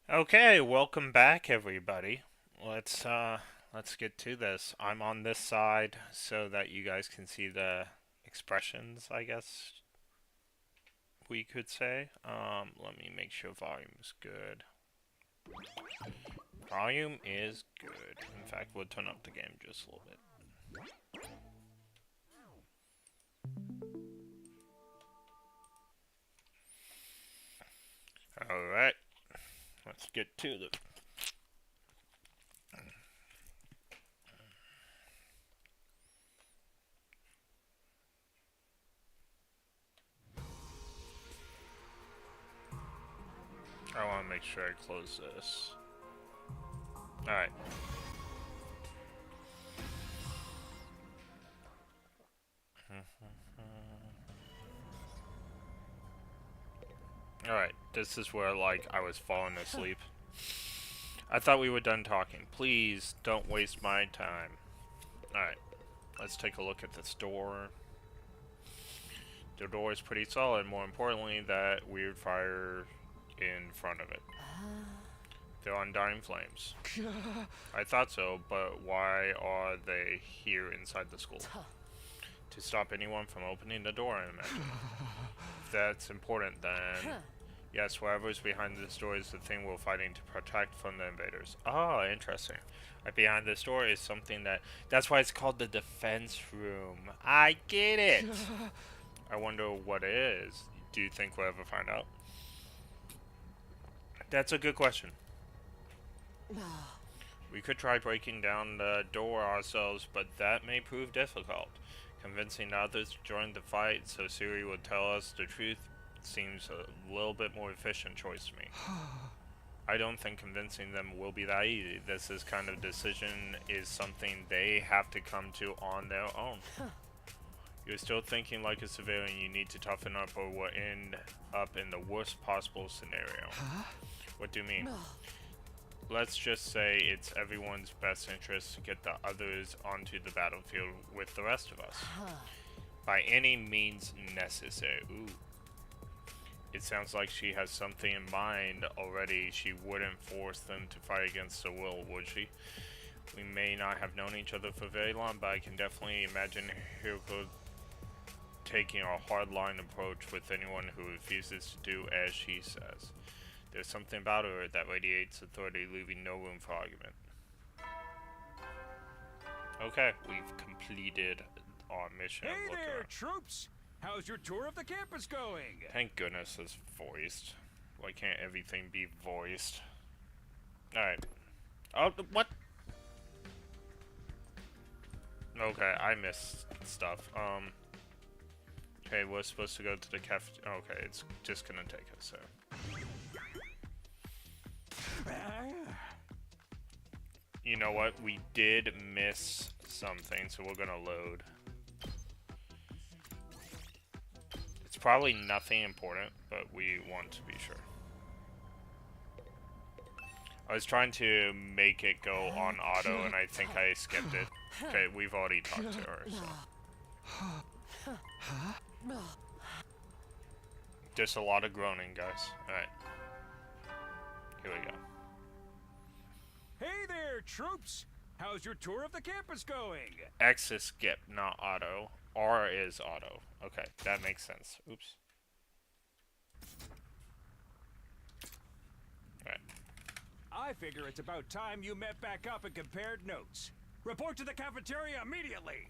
Okay, welcome back everybody. Let's get to this. I'm on this side so that you guys can see the expressions, I guess we could say. Let me make sure volume is good. Volume is good. In fact, we'll turn up the game just a little bit. Alright, let's get to it. I want to make sure I close this. Alright. Alright, this is where, like, I was falling asleep. I thought we were done talking. Please, don't waste my time. Alright, let's take a look at this door. The door is pretty solid, more importantly, that weird fire in front of it. They're undying flames. I thought so, but why are they here inside the school? To stop anyone from opening the door, I imagine. If that's important, then yes, whoever's behind this door is the thing we're fighting to protect from the invaders. Oh, interesting. Right behind this door is something that's why it's called the defense room. I get it. I wonder what it is. Do you think we'll ever find out? That's a good question. We could try breaking down the door ourselves, but that may prove difficult. Convincing others to join the fight so Siri will tell us the truth seems a little bit more efficient choice to me. I don't think convincing them will be that easy. This kind of decision is something they have to come to on their own. You're still thinking like a civilian. You need to toughen up or we'll end up in the worst possible scenario. What do you mean? Let's just say it's everyone's best interest to get the others onto the battlefield with the rest of us. By any means necessary. Ooh. It sounds like she has something in mind already. She wouldn't force them to fight against their will, would she? We may not have known each other for very long, but I can definitely imagine Hiroko taking a hardline approach with anyone who refuses to do as she says. There's something about her that radiates authority, leaving no room for argument. Okay, we've completed our mission. Hey there, troops! How's your tour of the campus going? Thank goodness it's voiced. Why can't everything be voiced? Alright. Oh, what? Okay, I missed stuff. Okay, we're supposed to go to the cafe. Okay, it's just gonna take us there. You know what? We did miss something, so we're gonna load. It's probably nothing important, but we want to be sure. I was trying to make it go on auto, and I think I skipped it. Okay, we've already talked to her, so. Just a lot of groaning, guys. Alright. Here we go. Hey there, troops! How's your tour of the campus going? X is skip, not auto. R is auto. Okay, that makes sense. Oops. Alright. I figure it's about time you met back up and compared notes. Report to the cafeteria immediately!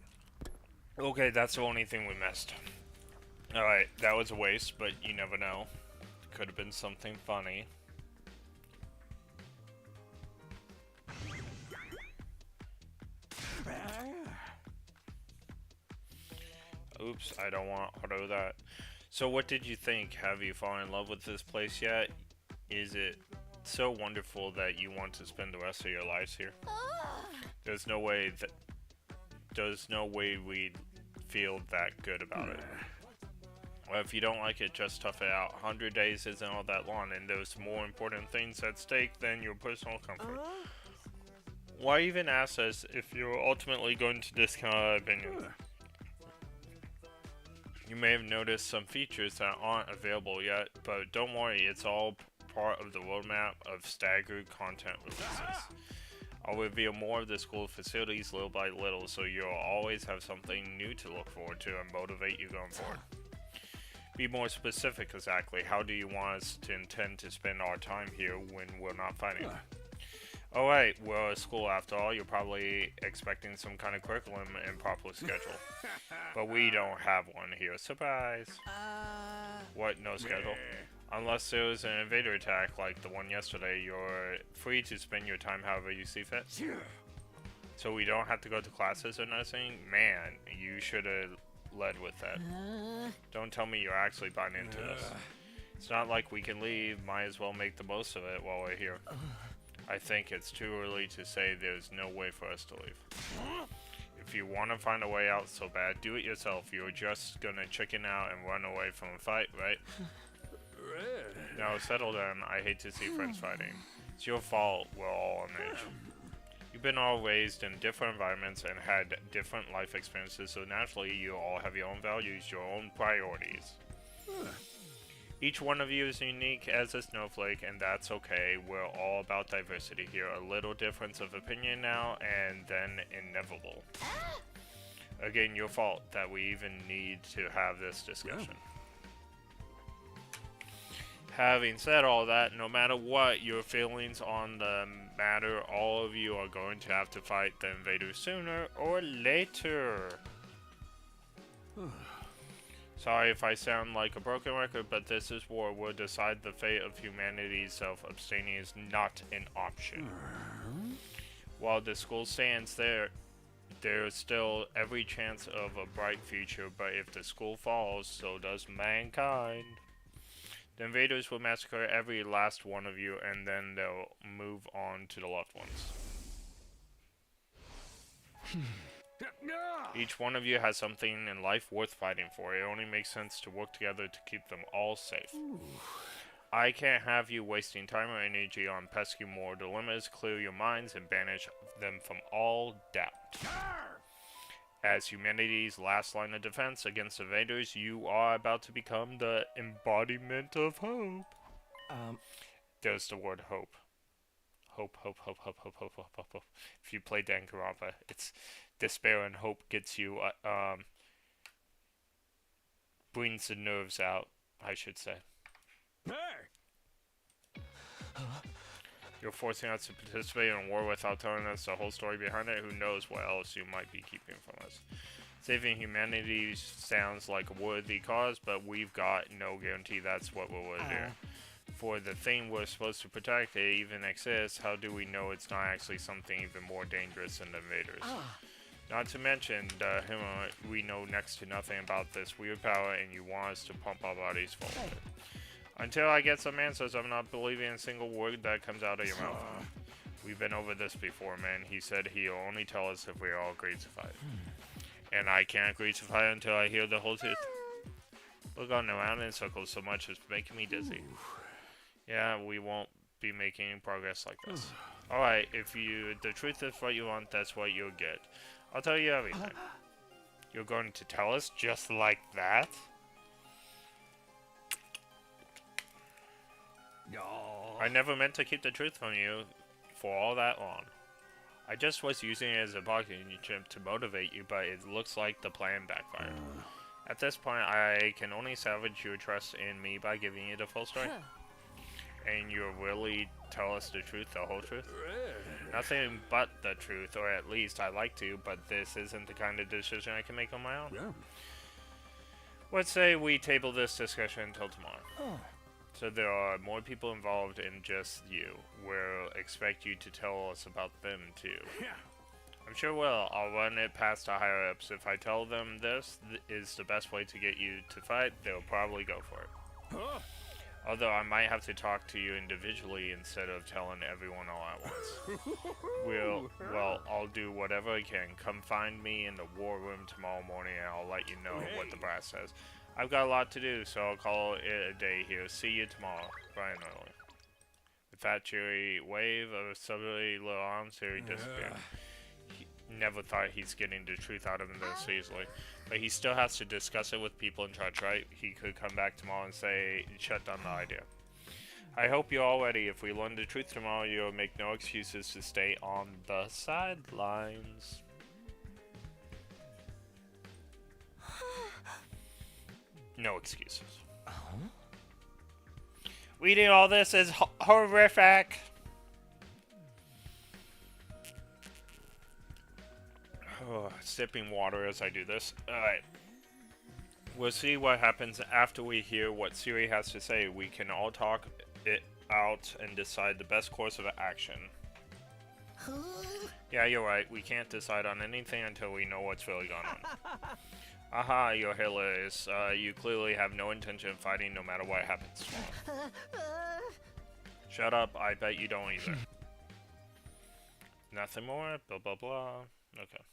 Okay, that's the only thing we missed. Alright, that was a waste, but you never know. Could have been something funny. Oops, I don't want auto that. So what did you think? Have you fallen in love with this place yet? Is it so wonderful that you want to spend the rest of your lives here? There's no way we'd feel that good about it. If you don't like it, just tough it out. 100 days isn't all that long, and there's more important things at stake than your personal comfort. Why even ask us if you're ultimately going to discount our opinions? You may have noticed some features that aren't available yet, but don't worry, it's all part of the roadmap of staggered content releases. I'll reveal more of the school facilities little by little, so you'll always have something new to look forward to and motivate you going forward. Be more specific exactly. How do you want us to intend to spend our time here when we're not fighting? Oh wait, we're a school after all. You're probably expecting some kind of curriculum and proper schedule. But we don't have one here. Surprise! What, no schedule? Unless there was an invader attack like the one yesterday, you're free to spend your time however you see fit. So we don't have to go to classes or nothing? Man, you should have led with that. Don't tell me you're actually buying into this. It's not like we can leave. Might as well make the most of it while we're here. I think it's too early to say there's no way for us to leave. If you want to find a way out so bad, do it yourself. You're just gonna chicken out and run away from a fight, right? Now settle down. I hate to see friends fighting. It's your fault we're all on age. You've been all raised in different environments and had different life experiences, so naturally you all have your own values, your own priorities. Each one of you is unique as a snowflake, and that's okay. We're all about diversity here. A little difference of opinion now, and then inevitable. Again, your fault that we even need to have this discussion. Having said all that, no matter what your feelings on the matter, all of you are going to have to fight the invaders sooner or later. Sorry if I sound like a broken record, but this is war. Will decide the fate of humanity. Self-abstaining is not an option. While the school stands there's still every chance of a bright future, but if the school falls, so does mankind. The invaders will massacre every last one of you, and then they'll move on to the loved ones. Each one of you has something in life worth fighting for. It only makes sense to work together to keep them all safe. I can't have you wasting time or energy on pesky more dilemmas. Clear your minds and banish them from all doubt. As humanity's last line of defense against invaders, you are about to become the embodiment of hope. There's the word hope. Hope, hope, hope, hope, hope, hope, hope, hope, hope. If you play Danganronpa, it's despair and hope gets you, brings the nerves out, I should say. You're forcing us to participate in a war without telling us the whole story behind it. Who knows what else you might be keeping from us. Saving humanity sounds like a worthy cause, but we've got no guarantee that's what we're doing. For the thing we're supposed to protect, it even exists, how do we know it's not actually something even more dangerous than the invaders? Not to mention, we know next to nothing about this weird power, and you want us to pump our bodies full of it. Until I get some answers, I'm not believing a single word that comes out of your mouth. We've been over this before, man. He said he'll only tell us if we all agree to fight. And I can't agree to fight until I hear the whole truth. We're going around in circles so much it's making me dizzy. Yeah, we won't be making any progress like this. Alright, if the truth is what you want, that's what you'll get. I'll tell you everything. You're going to tell us just like that? I never meant to keep the truth from you for all that long. I just was using it as a bargaining chip to motivate you, but it looks like the plan backfired. At this point, I can only salvage your trust in me by giving you the full story. And you'll really tell us the truth, the whole truth? Nothing but the truth, or at least I like to, but this isn't the kind of decision I can make on my own. Let's say we table this discussion until tomorrow. So there are more people involved in just you. We'll expect you to tell us about them too. I'm sure will. I'll run it past the higher-ups. If I tell them this is the best way to get you to fight, they'll probably go for it. Although I might have to talk to you individually instead of telling everyone all at once. Well, I'll do whatever I can. Come find me in the war room tomorrow morning and I'll let you know what the brass says. I've got a lot to do, so I'll call it a day here. See you tomorrow, Brian Early. With that cheery wave of a southerly little arm, Siri disappeared. He never thought he's getting the truth out of him this easily. But he still has to discuss it with people in charge, right? He could come back tomorrow and say, shut down the idea. I hope you're all ready. If we learn the truth tomorrow, you'll make no excuses to stay on the sidelines. No excuses. Reading all this is horrific. Oh, sipping water as I do this. Alright. We'll see what happens after we hear what Siri has to say. We can all talk it out and decide the best course of action. Yeah, you're right. We can't decide on anything until we know what's really going on. Aha, you're hilarious. You clearly have no intention of fighting no matter what happens. Shut up, I bet you don't either. Nothing more, blah blah blah. Okay.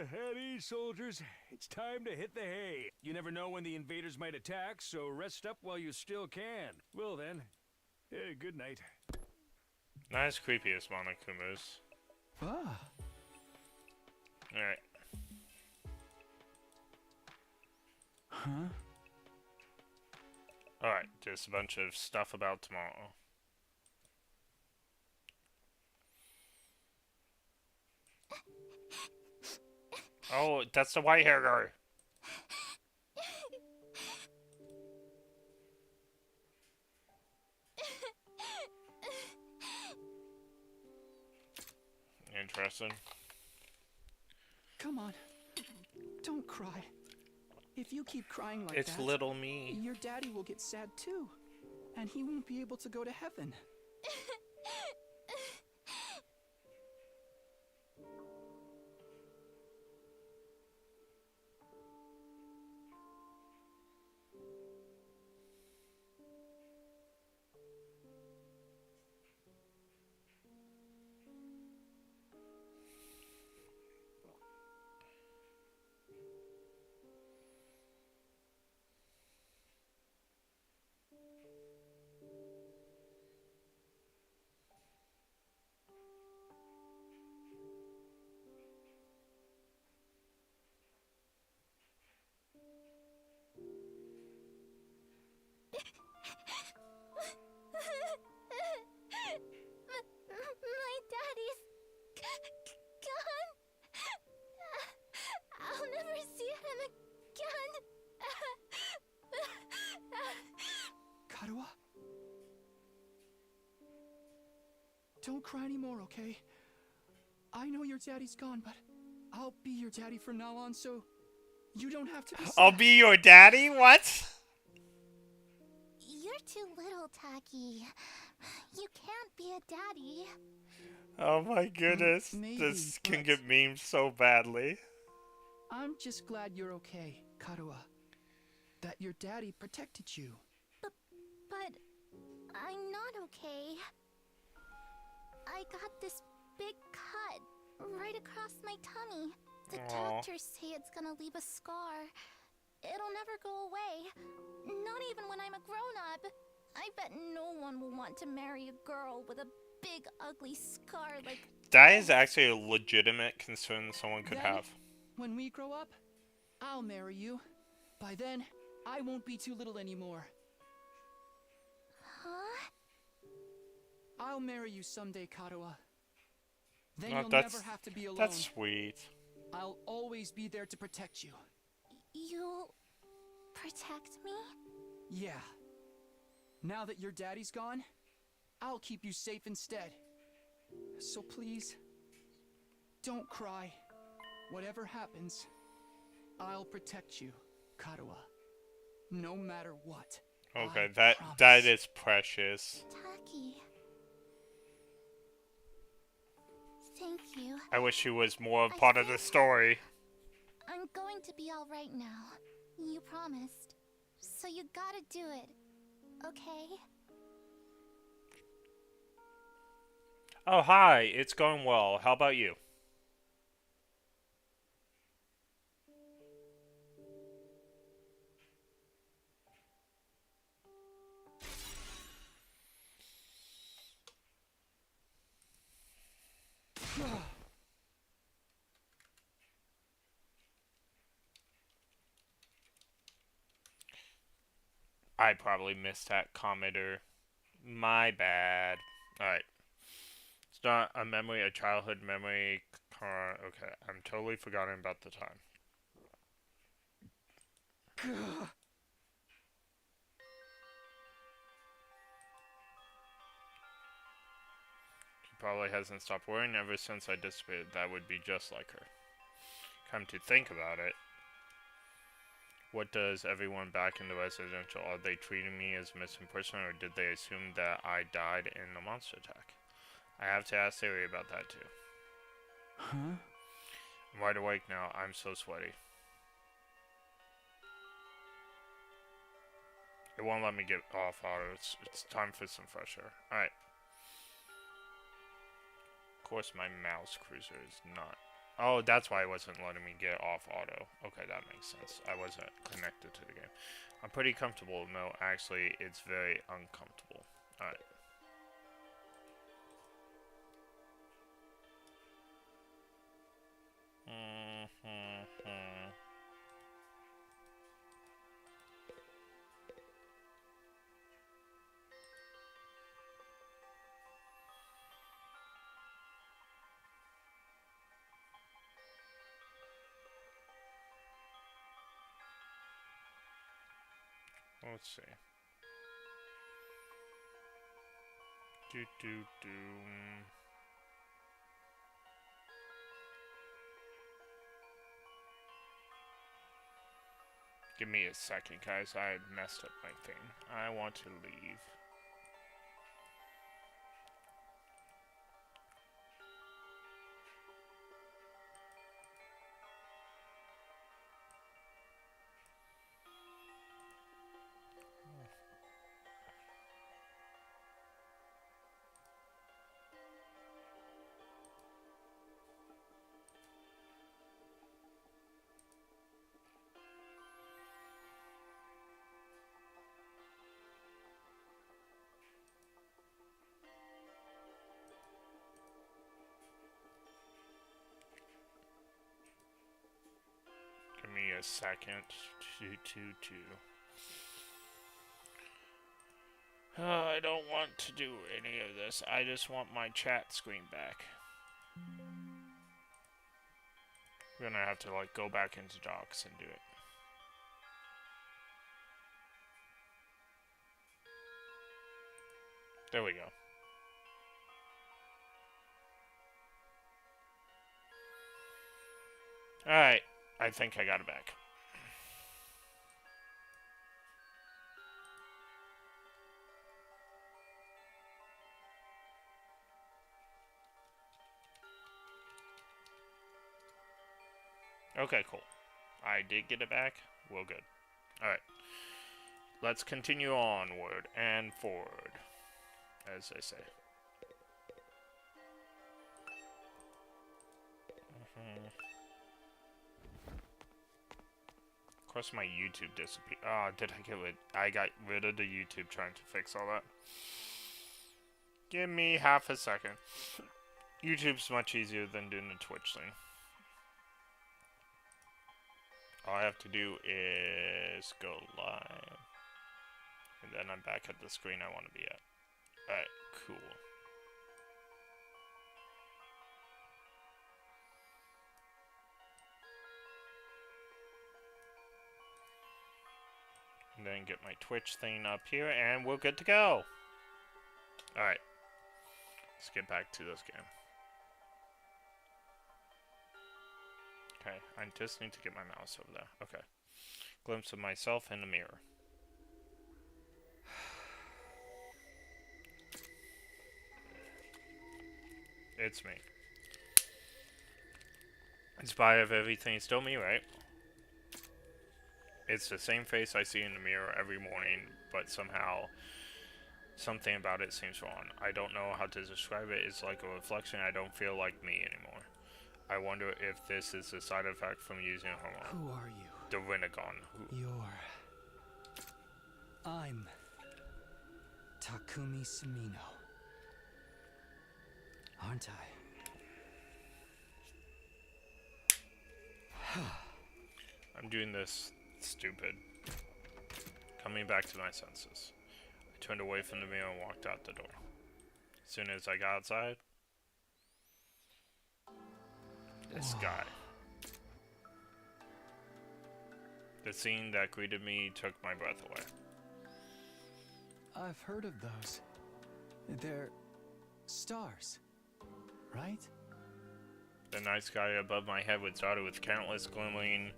At ease, soldiers. It's time to hit the hay. You never know when the invaders might attack, so rest up while you still can. Well then, good night. Nice creepiest Monokumas. Ah. Alright. Huh? Alright, just a bunch of stuff about tomorrow. Oh, that's the white hair guy. Interesting. Come on. Don't cry. If you keep crying like It's that, little me. your daddy will get sad too. And he won't be able to go to heaven. My daddy's gone. I'll never see him again. Karuha? Don't cry anymore, okay? I know your daddy's gone, but I'll be your daddy from now on, so you don't have to be sad. I'll be your daddy? What? You're too little, Taki. You can't be a daddy. Oh my goodness. Maybe, This can but- get memed so badly. I'm just glad you're okay, Karuha. That your daddy protected you. But I'm not okay. I got this big cut right across my tummy. The Aw. doctors say it's gonna leave a scar. It'll never go away. Not even when I'm a grown-up. I bet no one will want to marry a girl with a big, ugly scar like... That is actually a legitimate concern someone could Then, have. When we grow up, I'll marry you. By then, I won't be too little anymore. Huh? I'll marry you someday, Karuha. Then Oh, you'll that's- never have to be alone. That's sweet. I'll always be there to protect you. You'll... protect me? Yeah. Now that your daddy's gone, I'll keep you safe instead. So please, don't cry. Whatever happens, I'll protect you, Karuha. No matter what. Okay, I that promise. is precious. Taki. Thank you. I wish she was more a I part of the think- story. I'm going to be alright now. You promised. So you gotta do it. Okay? Oh, hi. It's going well. How about you? I probably missed that commenter. My bad. Alright. It's not a memory, a childhood memory. Okay, I'm totally forgotten about the time. She probably hasn't stopped worrying ever since I disappeared. That would be just like her. Come to think about it, what does everyone back in the residential, are they treating me as a missing person, or did they assume that I died in the monster attack? I have to ask Siri about that too. Huh? I'm wide awake now. I'm so sweaty. It won't let me get off auto. It's time for some fresh air. Alright. Of course my mouse cruiser is not. Oh, that's why it wasn't letting me get off auto. Okay, that makes sense. I wasn't connected to the game. I'm pretty comfortable. No, actually, it's very uncomfortable. Alright. Let's see. Do. Give me a second, guys. I messed up my thing. I want to leave. Give me a second. Two. I don't want to do any of this. I just want my chat screen back. We're gonna have to like go back into docs and do it. There we go. Alright, I think I got it back. Okay, cool. I did get it back. Well, good. Alright. Let's continue onward and forward, as they say. Of course, my YouTube disappeared. Oh, did I get rid? I got rid of the YouTube trying to fix all that. Give me half a second. YouTube's much easier than doing the Twitch thing. All I have to do is go live. And then I'm back at the screen I want to be at. Alright, cool. And then get my Twitch thing up here, and we're good to go. Alright. Let's get back to this game. Okay, I just need to get my mouse over there. Okay. Glimpse of myself in the mirror. It's me. In spite of everything, it's still me, right? It's the same face I see in the mirror every morning, but somehow Something about it seems wrong. I don't know how to describe it. It's like a reflection. I don't feel like me anymore. I wonder if this is a side effect from using hormone. Who are you? The Renegon. I'm Takumi Sumino. Aren't I? I'm doing this stupid. Coming back to my senses. I turned away from the mirror and walked out the door. As soon as I got outside, this guy. The scene that greeted me took my breath away. I've heard of those. They're stars, right? The night sky above my head was dotted with countless glimmering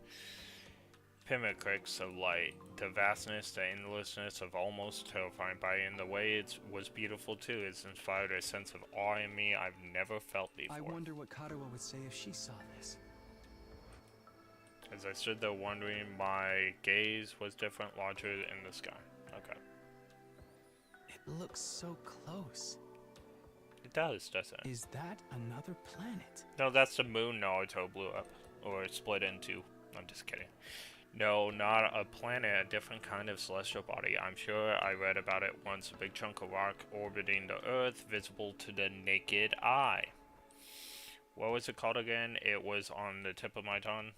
pinpricks of light. The vastness, the endlessness of almost terrifying, but in the way it was beautiful too. It's inspired a sense of awe in me I've never felt before. I wonder what Karuo would say if she saw this. As I stood there wondering, my gaze was different, larger in the sky. Okay. It looks so close. It does, doesn't it? Is that another planet? No, that's the moon Naruto blew up. Or split into. I'm just kidding. No, not a planet, a different kind of celestial body. I'm sure I read about it once. A big chunk of rock orbiting the Earth, visible to the naked eye. What was it called again? It was on the tip of my tongue.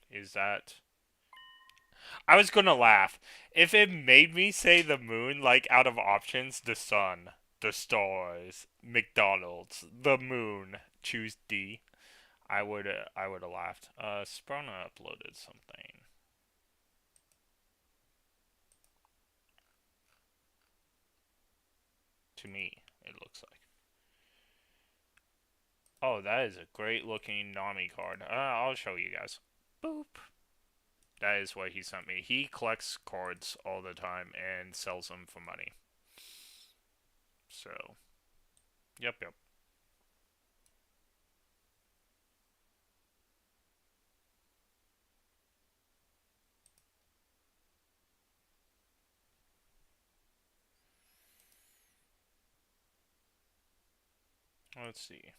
Is that... I was gonna laugh. If it made me say the moon, like, out of options, the sun, the stars, McDonald's, the moon, choose D, I would have laughed. Sprona uploaded something. To me, it looks like. Oh, that is a great looking Nami card. I'll show you guys. Boop. That is what he sent me. He collects cards all the time and sells them for money. So, yep. Let's see.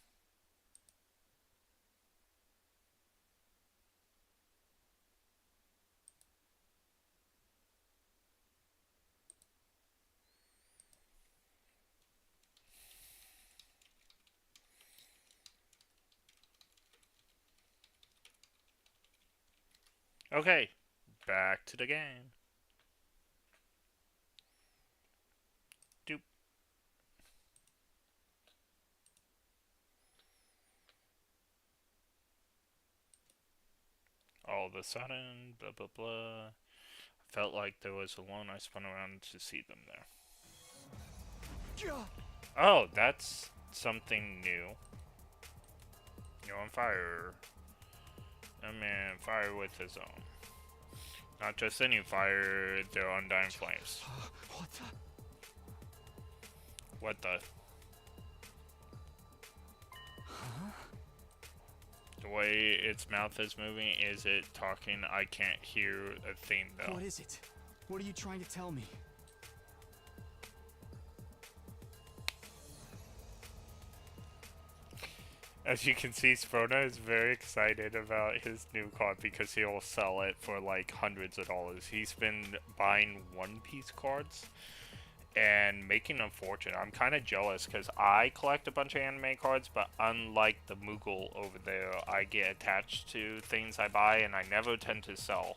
Okay, back to the game. Doop. All of a sudden, blah blah blah. Felt like there was a loan. I spun around to see them there. Oh, that's something new. You're on fire. A man, fire with his own. Not just any fire, they're undying flames. What the? The way its mouth is moving, is it talking? I can't hear a thing though. What is it? What are you trying to tell me? As you can see, Sprona is very excited about his new card because he'll sell it for like hundreds of dollars. He's been buying One Piece cards and making a fortune. I'm kind of jealous because I collect a bunch of anime cards, but unlike the Moogle over there, I get attached to things I buy and I never tend to sell.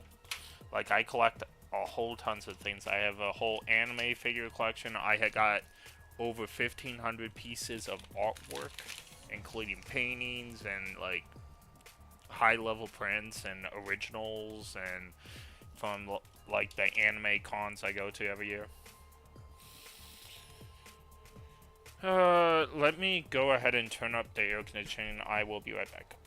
Like, I collect a whole tons of things. I have a whole anime figure collection. I had got over 1,500 pieces of artwork, including paintings and like high-level prints and originals, and from like the anime cons I go to every year. Let me go ahead and turn up the air conditioning. I will be right back.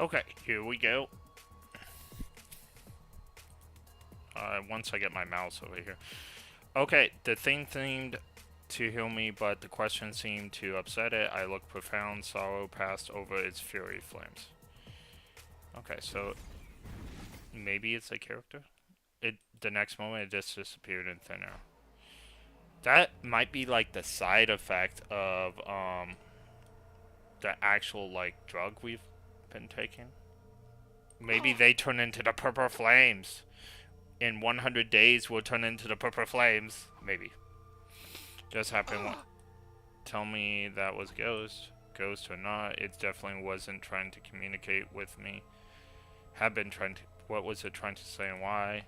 Okay, here we go. Once I get my mouse over here. Okay, the thing seemed to heal me, but the question seemed to upset it. I looked profound. Sorrow passed over its fury flames. Okay, so maybe it's a character? The next moment it just disappeared in thin air. That might be like the side effect of the actual like drug we've been taking. Maybe they turn into the purple flames. In 100 days we'll turn into the purple flames. Maybe. Just happened. Tell me that was Ghost. Ghost or not, it definitely wasn't trying to communicate with me. Had been trying to. What was it trying to say and why?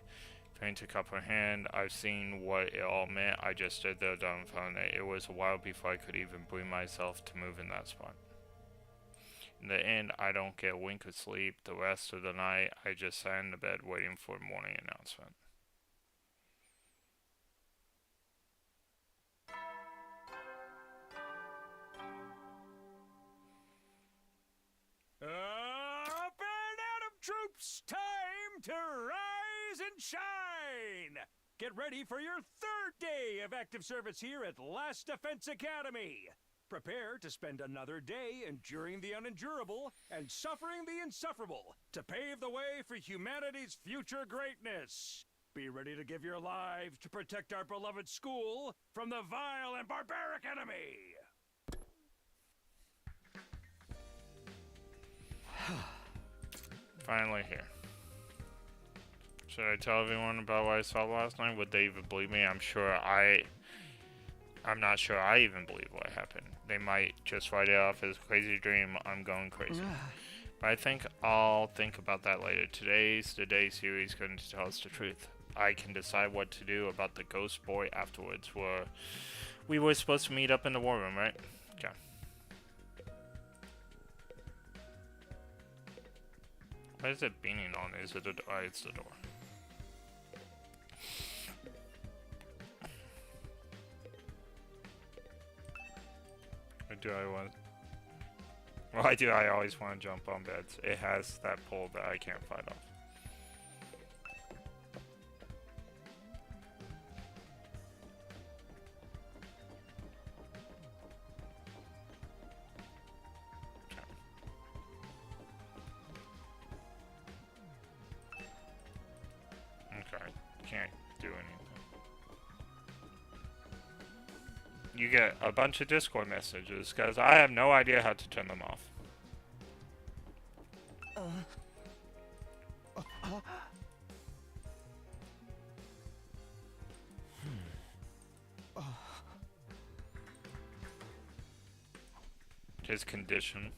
Trying to cup her hand. I've seen what it all meant. I just stood there dumbfounded. It was a while before I could even bring myself to move in that spot. In the end, I don't get a wink of sleep. The rest of the night, I just sat in the bed waiting for a morning announcement. Up and Adam troops, time to rise and shine! Get ready for your third day of active service here at Last Defense Academy. Prepare to spend another day enduring the unendurable and suffering the insufferable to pave the way for humanity's future greatness. Be ready to give your lives to protect our beloved school from the vile and barbaric enemy. Finally here. Should I tell everyone about what I saw last night? Would they even believe me? I'm not sure I even believe what happened. They might just write it off as a crazy dream. I'm going crazy. But I think I'll think about that later. Today's the day series going to tell us the truth. I can decide what to do about the ghost boy afterwards. We were supposed to meet up in the war room, right? Okay. What is it beaming on? Is it a door? Oh, it's the door. Or do I want... Why do I always want to jump on beds? It has that pull that I can't fight off. Okay, can't do anything. You get a bunch of Discord messages, because I have no idea how to turn them off. His condition.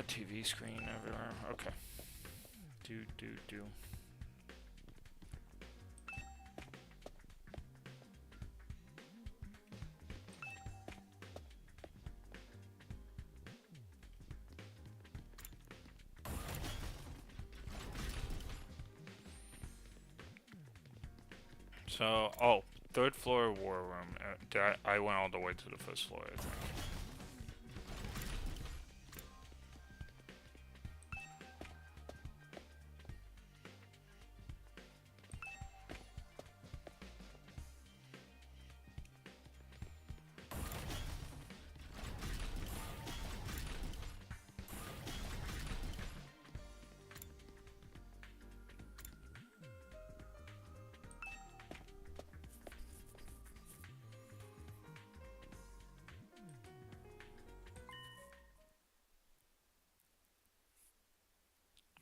TV screen everywhere. Okay. Do. So, third floor war room. I went all the way to the first floor, I think.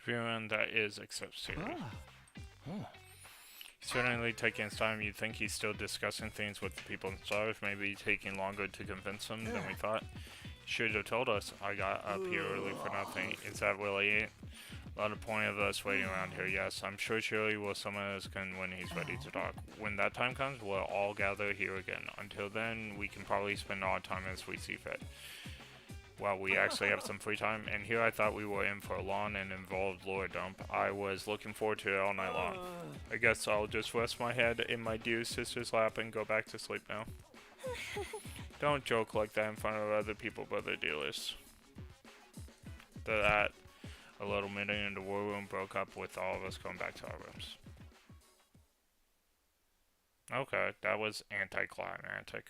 Everyone that is except Siri. Certainly taking his time. You'd think he's still discussing things with the people in charge, maybe taking longer to convince them than we thought. Should have told us. I got up here early for nothing. Is that really it? A lot of point of us waiting around here, yes. I'm sure Shirley will summon us again when he's ready to talk. When that time comes, we'll all gather here again. Until then, we can probably spend our time as we see fit. Well, we actually have some free time, and here I thought we were in for a long and involved lore dump. I was looking forward to it all night long. I guess I'll just rest my head in my dear sister's lap and go back to sleep now. Don't joke like that in front of other people, brother dealers. That a little minute in the war room broke up with all of us going back to our rooms. Okay, that was anticlimactic.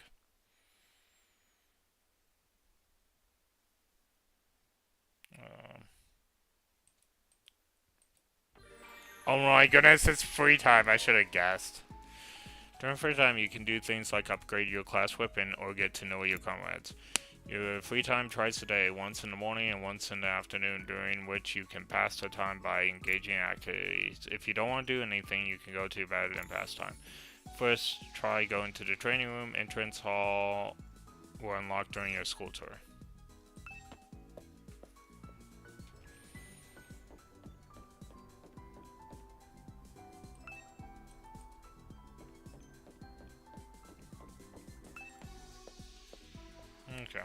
Oh my goodness, it's free time. I should have guessed. During free time, you can do things like upgrade your class weapon or get to know your comrades. You have free time twice a day, once in the morning and once in the afternoon, during which you can pass the time by engaging in activities. If you don't want to do anything, you can go to your bed and pass time. First, try going to the training room. Entrance hall will unlock during your school tour. Okay.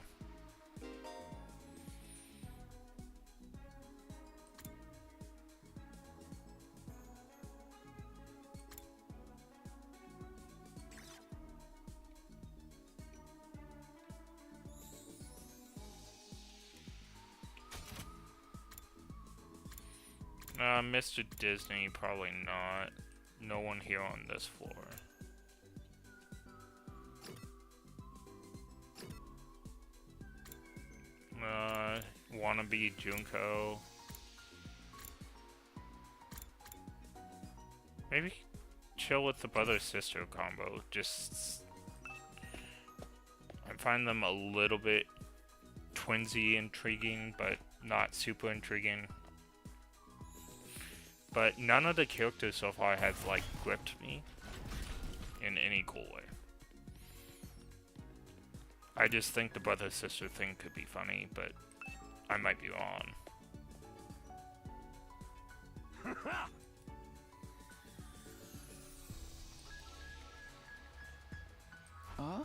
Mr. Disney, probably not. No one here on this floor. Wannabe Junko. Maybe chill with the brother-sister combo. Just... I find them a little bit twinsy intriguing, but not super intriguing. But none of the characters so far have, like, gripped me in any cool way. I just think the brother-sister thing could be funny, but I might be wrong. Huh?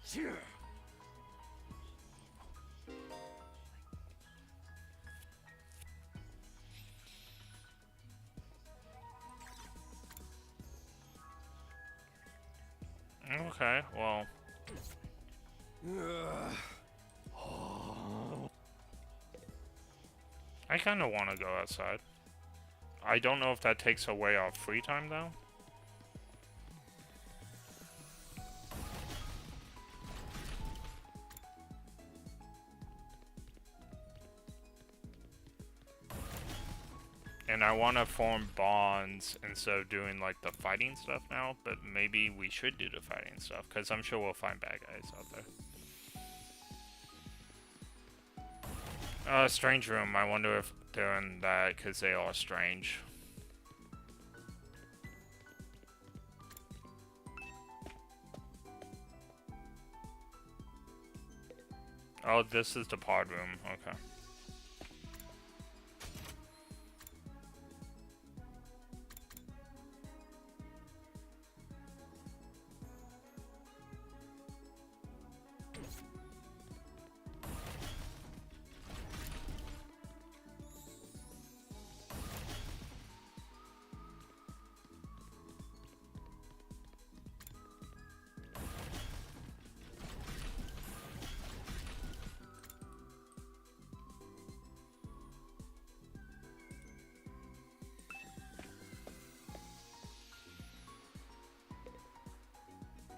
Sure. Okay, well. I kind of want to go outside. I don't know if that takes away our free time, though. And I want to form bonds instead of doing, like, the fighting stuff now, but maybe we should do the fighting stuff, because I'm sure we'll find bad guys out there. Strange room. I wonder if they're in that, because they are strange. Oh, this is the pod room. Okay.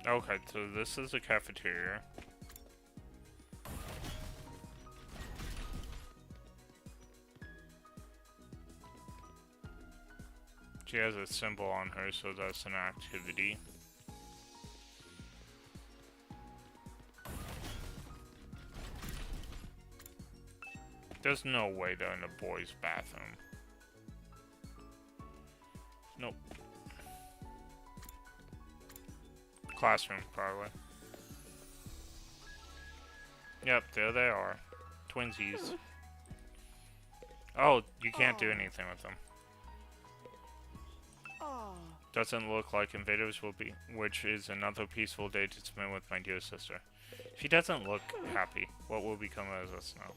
Okay, so this is a cafeteria. She has a symbol on her, so that's an activity. There's no way they're in a boys' bathroom. Nope. Classroom, probably. Yep, there they are. Twinsies. Oh, you can't do anything with them. Doesn't look like invaders will be, which is another peaceful day to spend with my dear sister. She doesn't look happy. What will become of us now?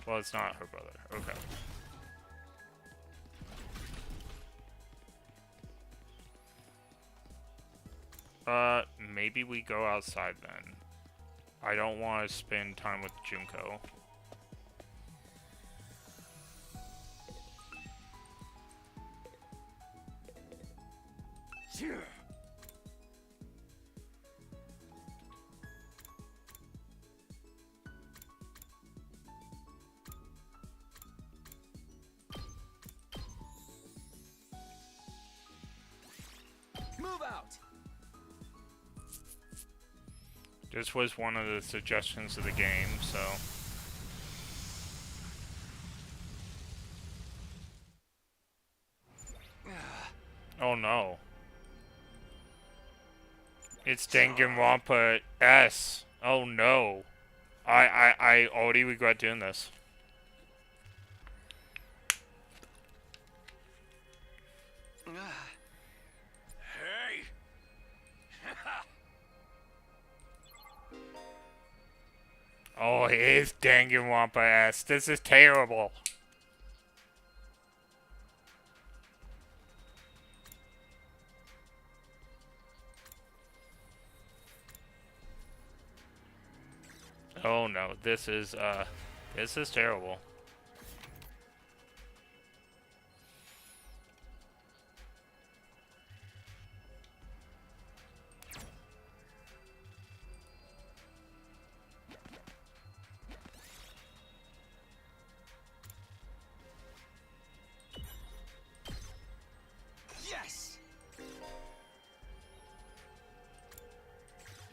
Well, it's not her brother. Okay. Maybe we go outside then. I don't want to spend time with Junko. Move out! This was one of the suggestions of the game, so... Oh no. It's Danganronpa S. Oh no. I already regret doing this. Hey! Oh, it is Danganronpa S. This is terrible. Oh no, this is terrible. Yes!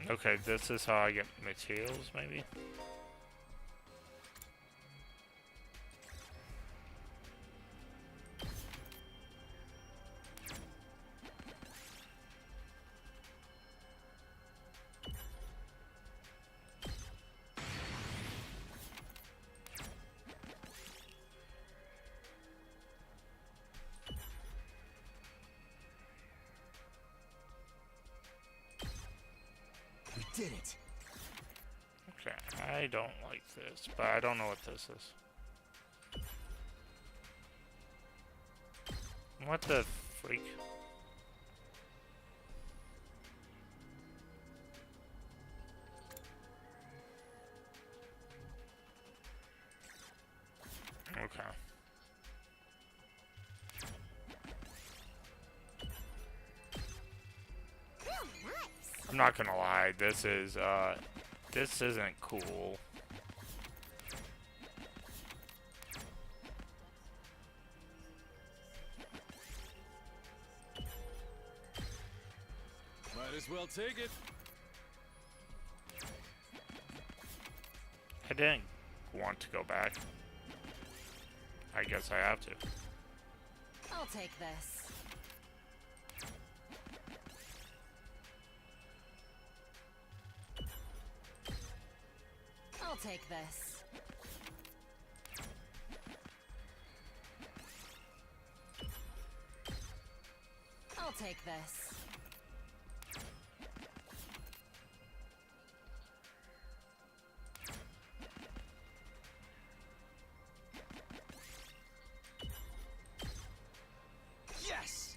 Okay, this is how I get materials, maybe? We did it. Okay, I don't like this, but I don't know what this is. What the freak? Okay. I'm not gonna lie, this isn't cool. Might as well take it. I didn't want to go back. I guess I have to. I'll take this. I'll take this. I'll take this. Yes!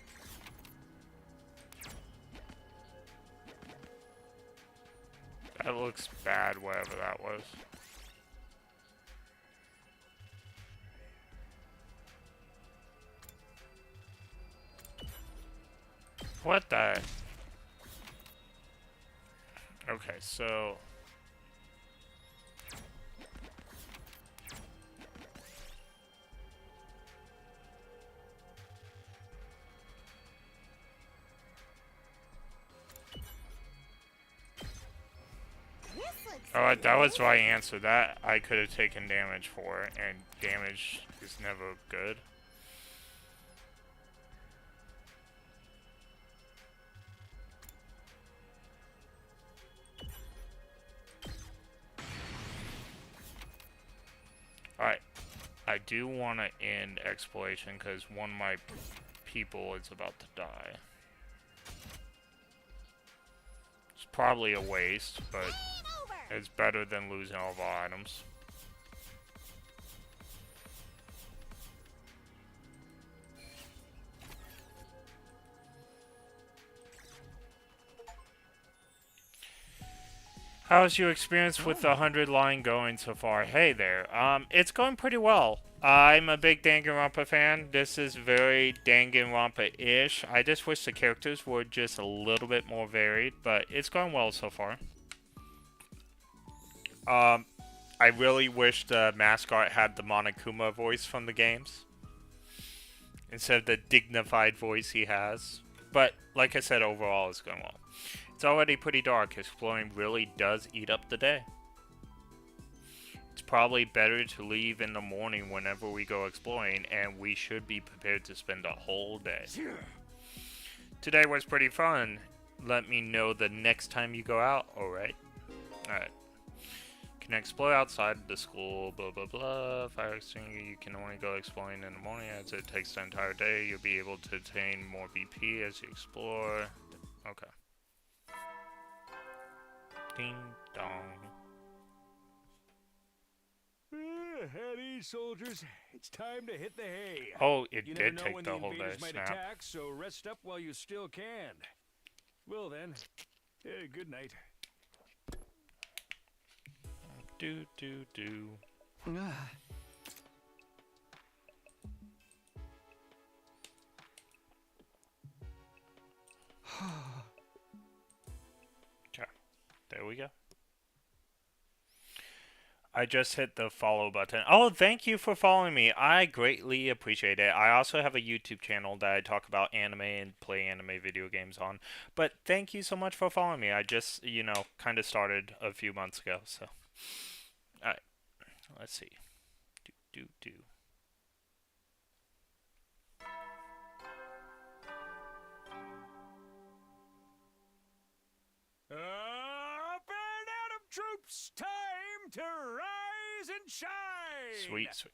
That looks bad, whatever that was. What the? Okay, so... This looks Oh, that was the right answer. That I could have taken damage for, and damage is never good. Alright, I do want to end exploration because one of my people is about to die. It's probably a waste, but it's better than losing all of our items. How's your experience with the 100 line going so far? Hey there. It's going pretty well. I'm a big Danganronpa fan. This is very Danganronpa-ish. I just wish the characters were just a little bit more varied, but it's going well so far. I really wish the mascot had the Monokuma voice from the games, instead of the dignified voice he has. But, like I said, overall it's going well. It's already pretty dark. Exploring really does eat up the day. It's probably better to leave in the morning whenever we go exploring, and we should be prepared to spend a whole day. Today was pretty fun. Let me know the next time you go out, alright? Alright. Can explore outside the school, blah blah blah. Fire extinguisher, you can only go exploring in the morning as it takes the entire day. You'll be able to obtain more BP as you explore. Okay. Ding dong. At ease, soldiers. It's time to hit the hay. Oh, it You never did know take when the the whole day. invaders might Snap. attack, so rest up while you still can. Well then, good night. Do do do. Ah. Okay, there we go. I just hit the follow button. Oh, thank you for following me. I greatly appreciate it. I also have a YouTube channel that I talk about anime and play anime video games on. But thank you so much for following me. I just, kind of started a few months ago, so. Alright, let's see. Do. Up and Atom troops, time to rise and shine! Sweet.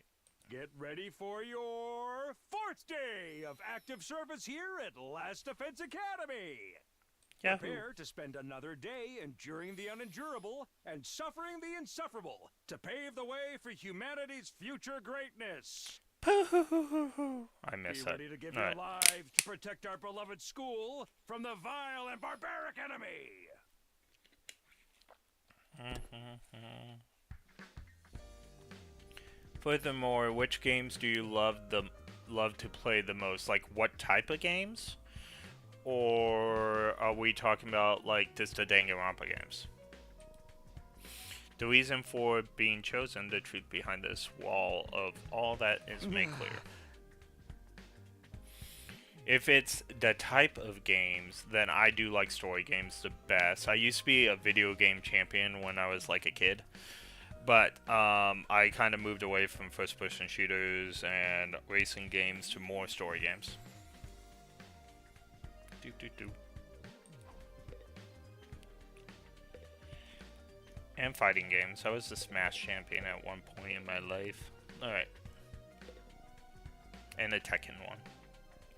Get ready for your 4th day of active service here at Last Defense Academy. Yahoo. Prepare to spend another day enduring the unendurable and suffering the insufferable to pave the way for humanity's future greatness. I miss Be that. ready to give Alright. your lives to protect our beloved school from the vile and barbaric enemy. Furthermore, which games do you love to play the most? Like, what type of games? Or are we talking about, like, just the Danganronpa games? The reason for being chosen, the truth behind this wall of all that is made clear. If it's the type of games, then I do like story games the best. I used to be a video game champion when I was like a kid. But I kind of moved away from first-person shooters and racing games to more story games. Do. And fighting games. I was the Smash champion at one point in my life. Alright. And a Tekken one.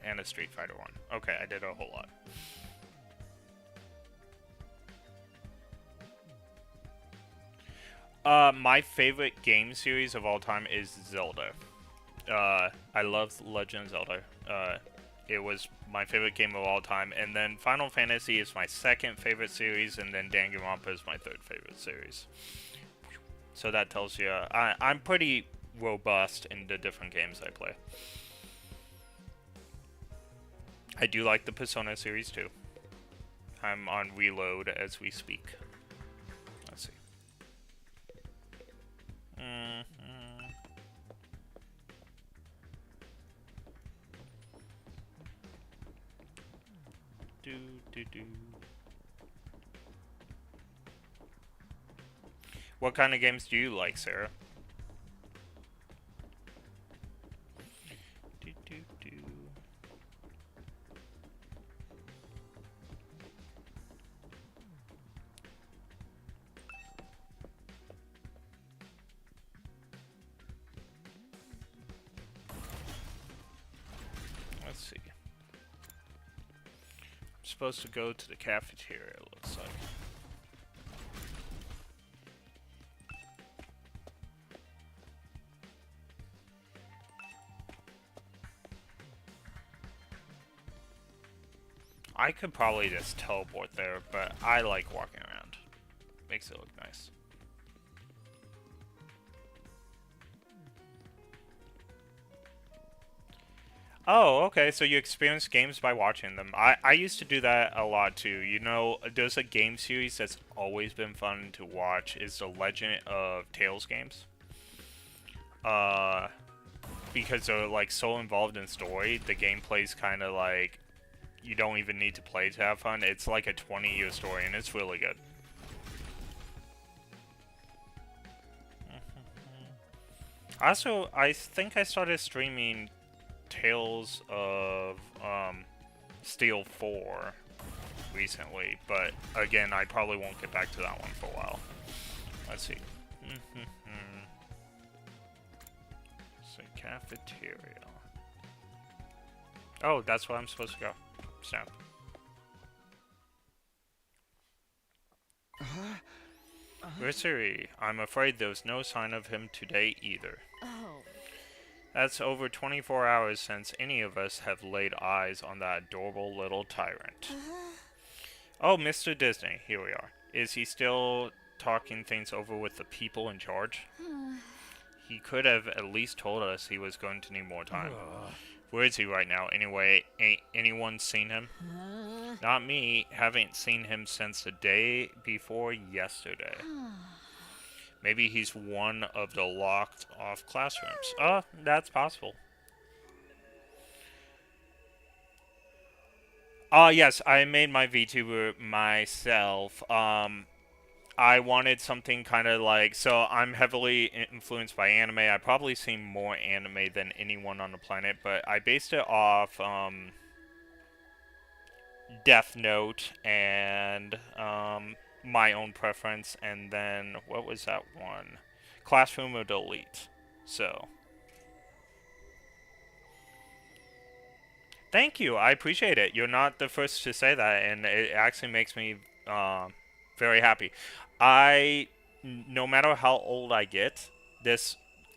And a Street Fighter one. Okay, I did a whole lot. My favorite game series of all time is Zelda. I love Legend of Zelda. It was my favorite game of all time, and then Final Fantasy is my second favorite series, and then Danganronpa is my third favorite series. So that tells you, I'm pretty robust in the different games I play. I do like the Persona series too. I'm on reload as we speak. Let's see. Do. What kind of games do you like, Sarah? Do. Let's see. I'm supposed to go to the cafeteria, it looks like. I could probably just teleport there, but I like walking around. Makes it look nice. Oh, okay, so you experience games by watching them. I used to do that a lot too. You know, there's a game series that's always been fun to watch is the Legend of Tales games. Because they're like so involved in story, the gameplay's kind of like you don't even need to play to have fun. It's like a 20-year story and it's really good. Also, I think I started streaming Tales of Steel 4 recently, but again, I probably won't get back to that one for a while. Let's see. So, cafeteria. Oh, that's where I'm supposed to go. Snap. Ritsurie, I'm afraid there's no sign of him today either. Oh. That's over 24 hours since any of us have laid eyes on that adorable little tyrant. Oh, Mr. Disney, here we are. Is he still talking things over with the people in charge? He could have at least told us he was going to need more time. Where is he right now? Anyway, ain't anyone seen him? Not me. Haven't seen him since the day before yesterday. Maybe he's one of the locked off classrooms. Oh, that's possible. Yes, I made my VTuber myself. I wanted something kind of like, so I'm heavily influenced by anime. I probably seen more anime than anyone on the planet, but I based it off Death Note and my own preference, and then what was that one? Classroom of the Elite. So thank you, I appreciate it. You're not the first to say that, and it actually makes me very happy. No matter how old I get,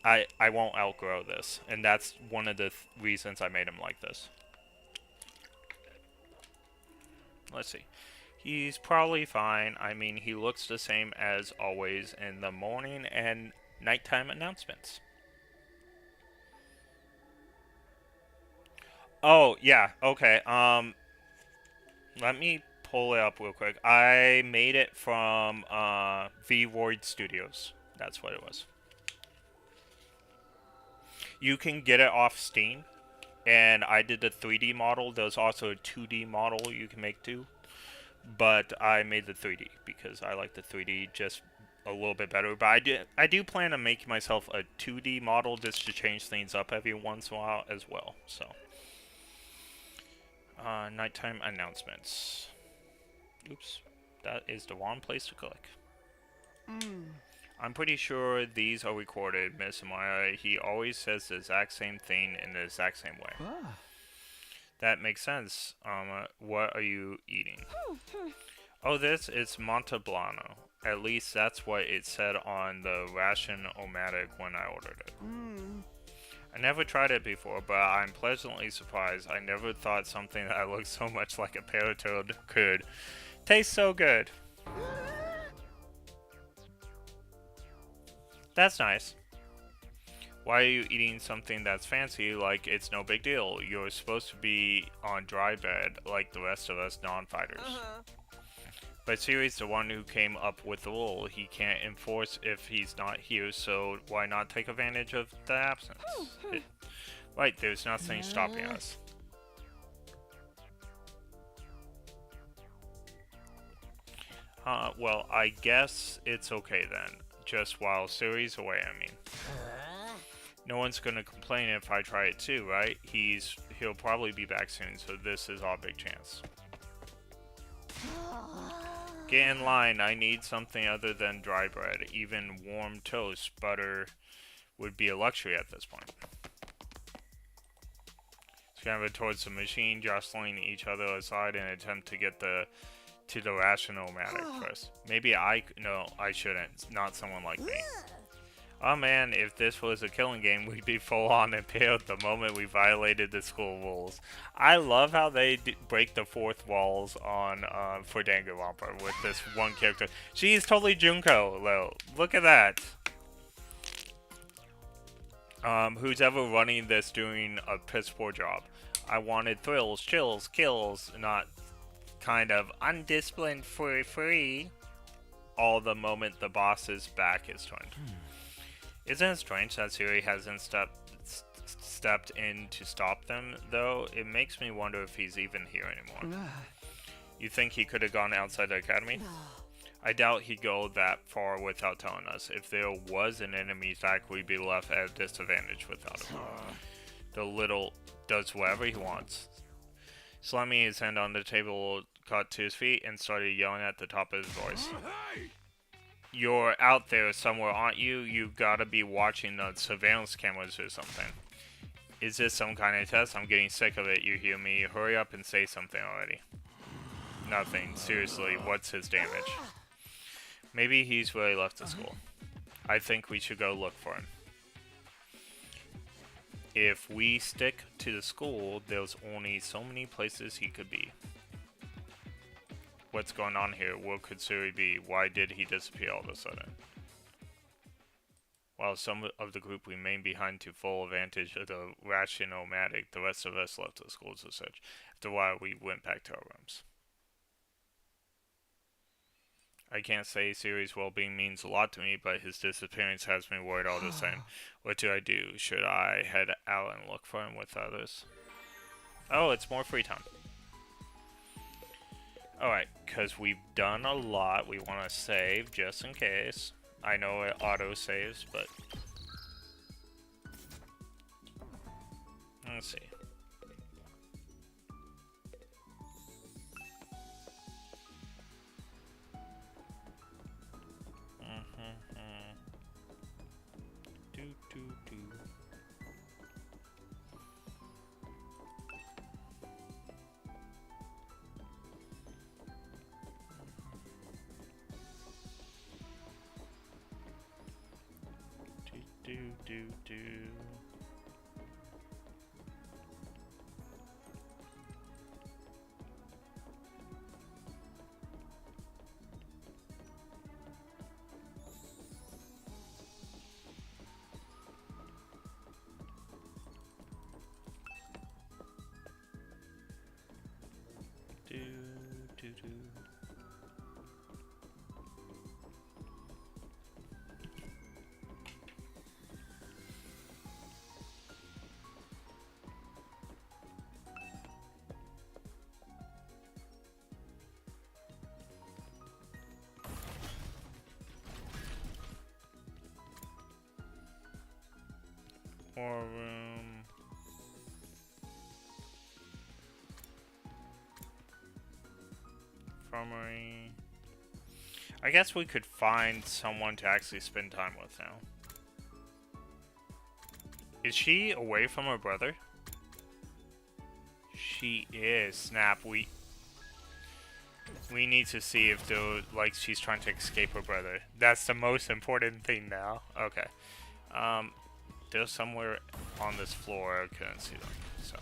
I won't outgrow this, and that's one of the reasons I made him like this. Let's see. He's probably fine. I mean, he looks the same as always in the morning and nighttime announcements. Oh, yeah, okay. Let me pull it up real quick. I made it from V-Void Studios. That's what it was. You can get it off Steam, and I did the 3D model. There's also a 2D model you can make too, but I made the 3D because I like the 3D just a little bit better. But I do plan on making myself a 2D model just to change things up every once in a while as well. So, nighttime announcements. Oops, that is the wrong place to click. I'm pretty sure these are recorded, Miss Amaya. He always says the exact same thing in the exact same way. That makes sense. What are you eating? Oh, this is Montalbano. At least that's what it said on the Ration-O-Matic when I ordered it. I never tried it before, but I'm pleasantly surprised. I never thought something that looked so much like a Paratoad could taste so good. That's nice. Why are you eating something that's fancy like it's no big deal? You're supposed to be on dry bed like the rest of us non-fighters. But Siri's the one who came up with the rule. He can't enforce if he's not here, so why not take advantage of the absence? Right, there's nothing stopping us. Well, I guess it's okay then. Just while Siri's away, I mean. No one's gonna complain if I try it too, right? He'll probably be back soon, so this is our big chance. Get in line, I need something other than dry bread. Even warm toast, butter would be a luxury at this point. Scramble towards the machine, jostling each other aside in an attempt to get to the Ration-O-Matic first. Maybe no, I shouldn't. Not someone like me. Oh man, if this was a killing game, we'd be full on impaled the moment we violated the school rules. I love how they break the fourth walls on for Danganronpa with this one character. She's totally Junko, though. Look at that. Who's ever running this doing a piss poor job. I wanted thrills, chills, kills, not kind of undisciplined for free. All the moment the boss's back is turned. Isn't it strange that Siri hasn't stepped in to stop them, though? It makes me wonder if he's even here anymore. You think he could have gone outside the academy? I doubt he'd go that far without telling us. If there was an enemy attack, we'd be left at a disadvantage without him. The little does whatever he wants. Slamming his hand on the table, got to his feet and started yelling at the top of his voice. You're out there somewhere, aren't you? You gotta be watching the surveillance cameras or something. Is this some kind of test? I'm getting sick of it, you hear me? Hurry up and say something already. Nothing. Seriously, what's his damage? Maybe he's really left the school. I think we should go look for him. If we stick to the school, there's only so many places he could be. What's going on here? What could Suri be? Why did he disappear all of a sudden? While some of the group remained behind to full advantage of the Rationomatic, the rest of us left the school to search. After a while, we went back to our rooms. I can't say Siri's well-being means a lot to me, but his disappearance has me worried all the same. What do I do? Should I head out and look for him with others? Oh, it's more free time. Alright, because we've done a lot, we want to save just in case. I know it auto-saves, but... let's see. More room. Infirmary. I guess we could find someone to actually spend time with now. Is she away from her brother? She is. Snap. We need to see if like she's trying to escape her brother. That's the most important thing now. Okay. They're somewhere on this floor. I couldn't see them, so.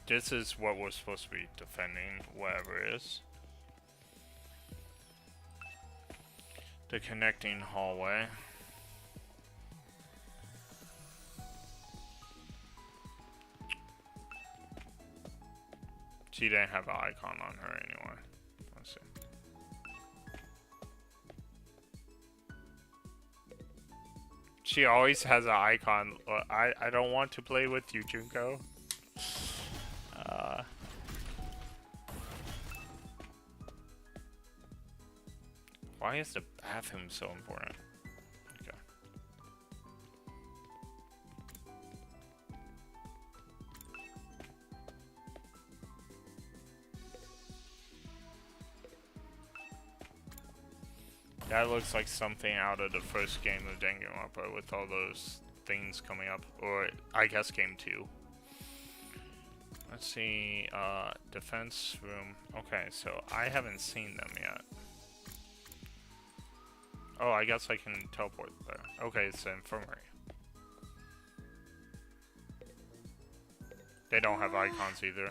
This is what we're supposed to be defending, whatever it is. The connecting hallway. She didn't have an icon on her anymore. Let's see. She always has an icon. I don't want to play with you, Junko. Why is the bathroom so important? Okay. That looks like something out of the first game of Danganronpa with all those things coming up. Or, I guess game 2. Let's see, defense room. Okay, so I haven't seen them yet. Oh, I guess I can teleport there. Okay, it's the infirmary. They don't have icons either.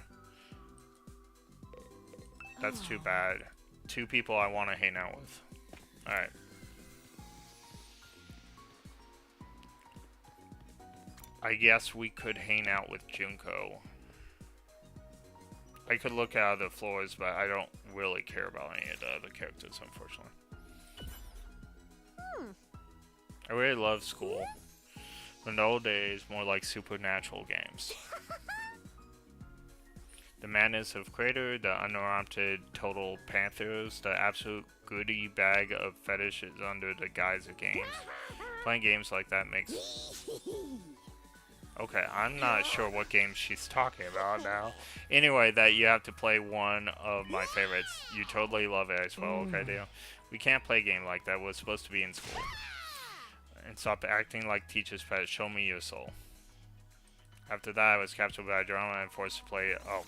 That's too bad. 2 people I want to hang out with. Alright. I guess we could hang out with Junko. I could look at other floors, but I don't really care about any of the other characters, unfortunately. I really love school. In the old days, more like supernatural games. The madness of Crater, the uninterrupted total panthers, the absolute goodie bag of fetishes under the guise of games. Playing games like that makes... Okay, I'm not sure what game she's talking about now. Anyway, that you have to play one of my favorites. You totally love it as well, okay, Dale? We can't play a game like that. We're supposed to be in school. And stop acting like teacher's pet. Show me your soul. After that, I was captured by drama and forced to play. Oh,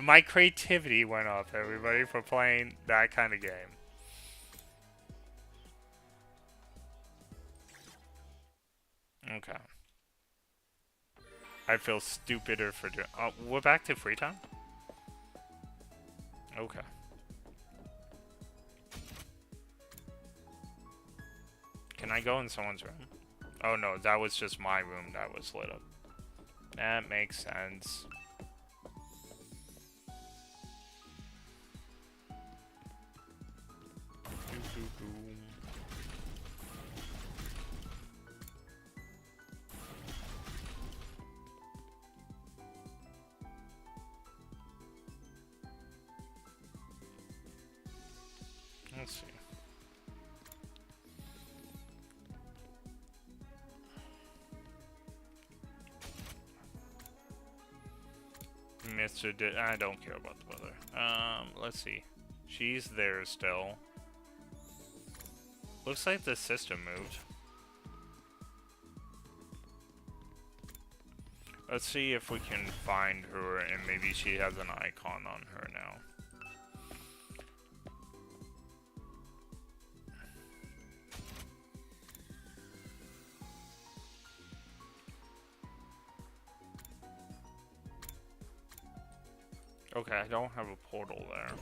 my creativity went up, everybody, for playing that kind of game. Okay. I feel stupider for doing. Oh, we're back to free time. Okay. Can I go in someone's room? Oh no, that was just my room that was lit up. That makes sense. Let's see. I don't care about the weather. Let's see. She's there still. Looks like the system moved. Let's see if we can find her and maybe she has an icon on her now. Okay, I don't have a portal there.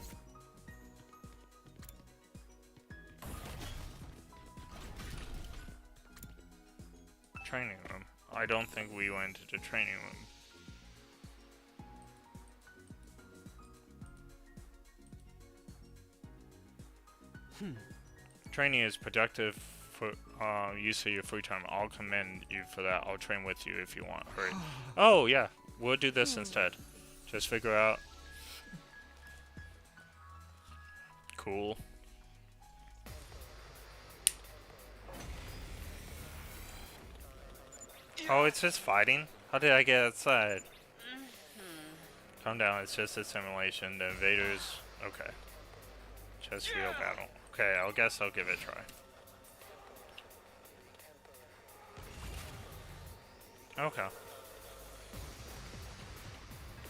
Training room. I don't think we went to the training room. Training is productive for use of your free time. I'll commend you for that. I'll train with you if you want. Hurry. Oh yeah, we'll do this instead. Just figure out. Cool. Oh, it's just fighting? How did I get outside? Calm down, it's just a simulation. The invaders... Okay. Just real battle. Okay, I guess I'll give it a try. Okay.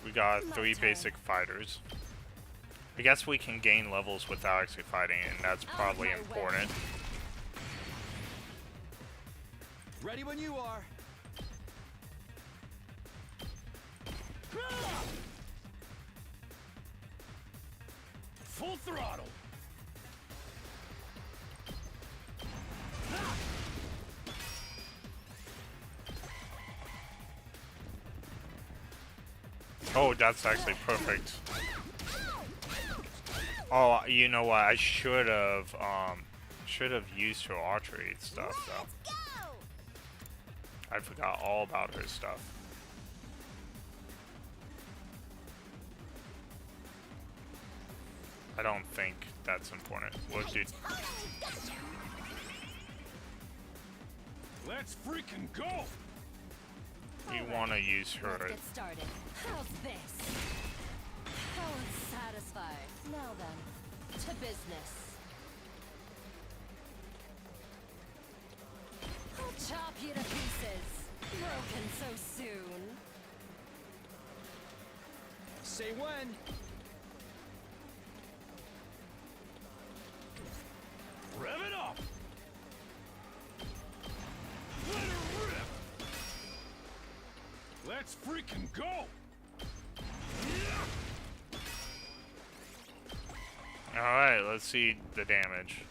We got 3 basic fighters. I guess we can gain levels without actually fighting, and that's probably important. Ready when you are. Full throttle. Oh, that's actually perfect. Oh, you know what? I should have used her archery stuff though. I forgot all about her stuff. I don't think that's important. We'll do. Let's freaking go! You want to use her. Let's get started. How's this? How unsatisfied. Now then, to business. I'll chop you to pieces. Broken so soon. Say when. Rev it up! Let her rip! Let's freaking go! Alright, let's see the damage.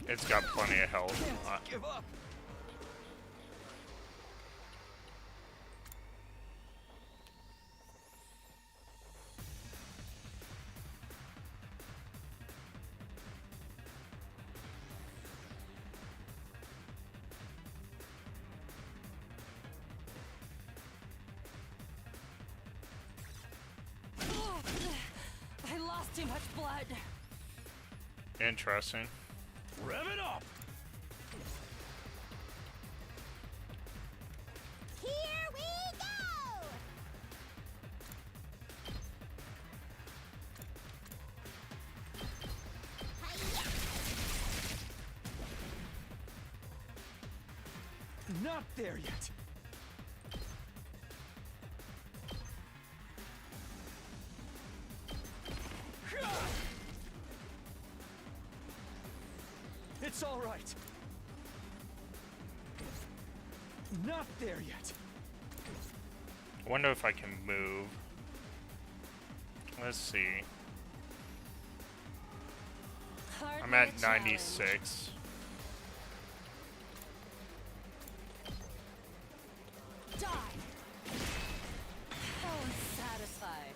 It's got plenty of health. Give up. I lost too much blood. Interesting. Rev it up! Here we go! Hi-ya! Not there yet. It's all right. Not there yet. I wonder if I can move. Let's see. Hardly I'm a at challenge. 96. Die. That one's satisfied.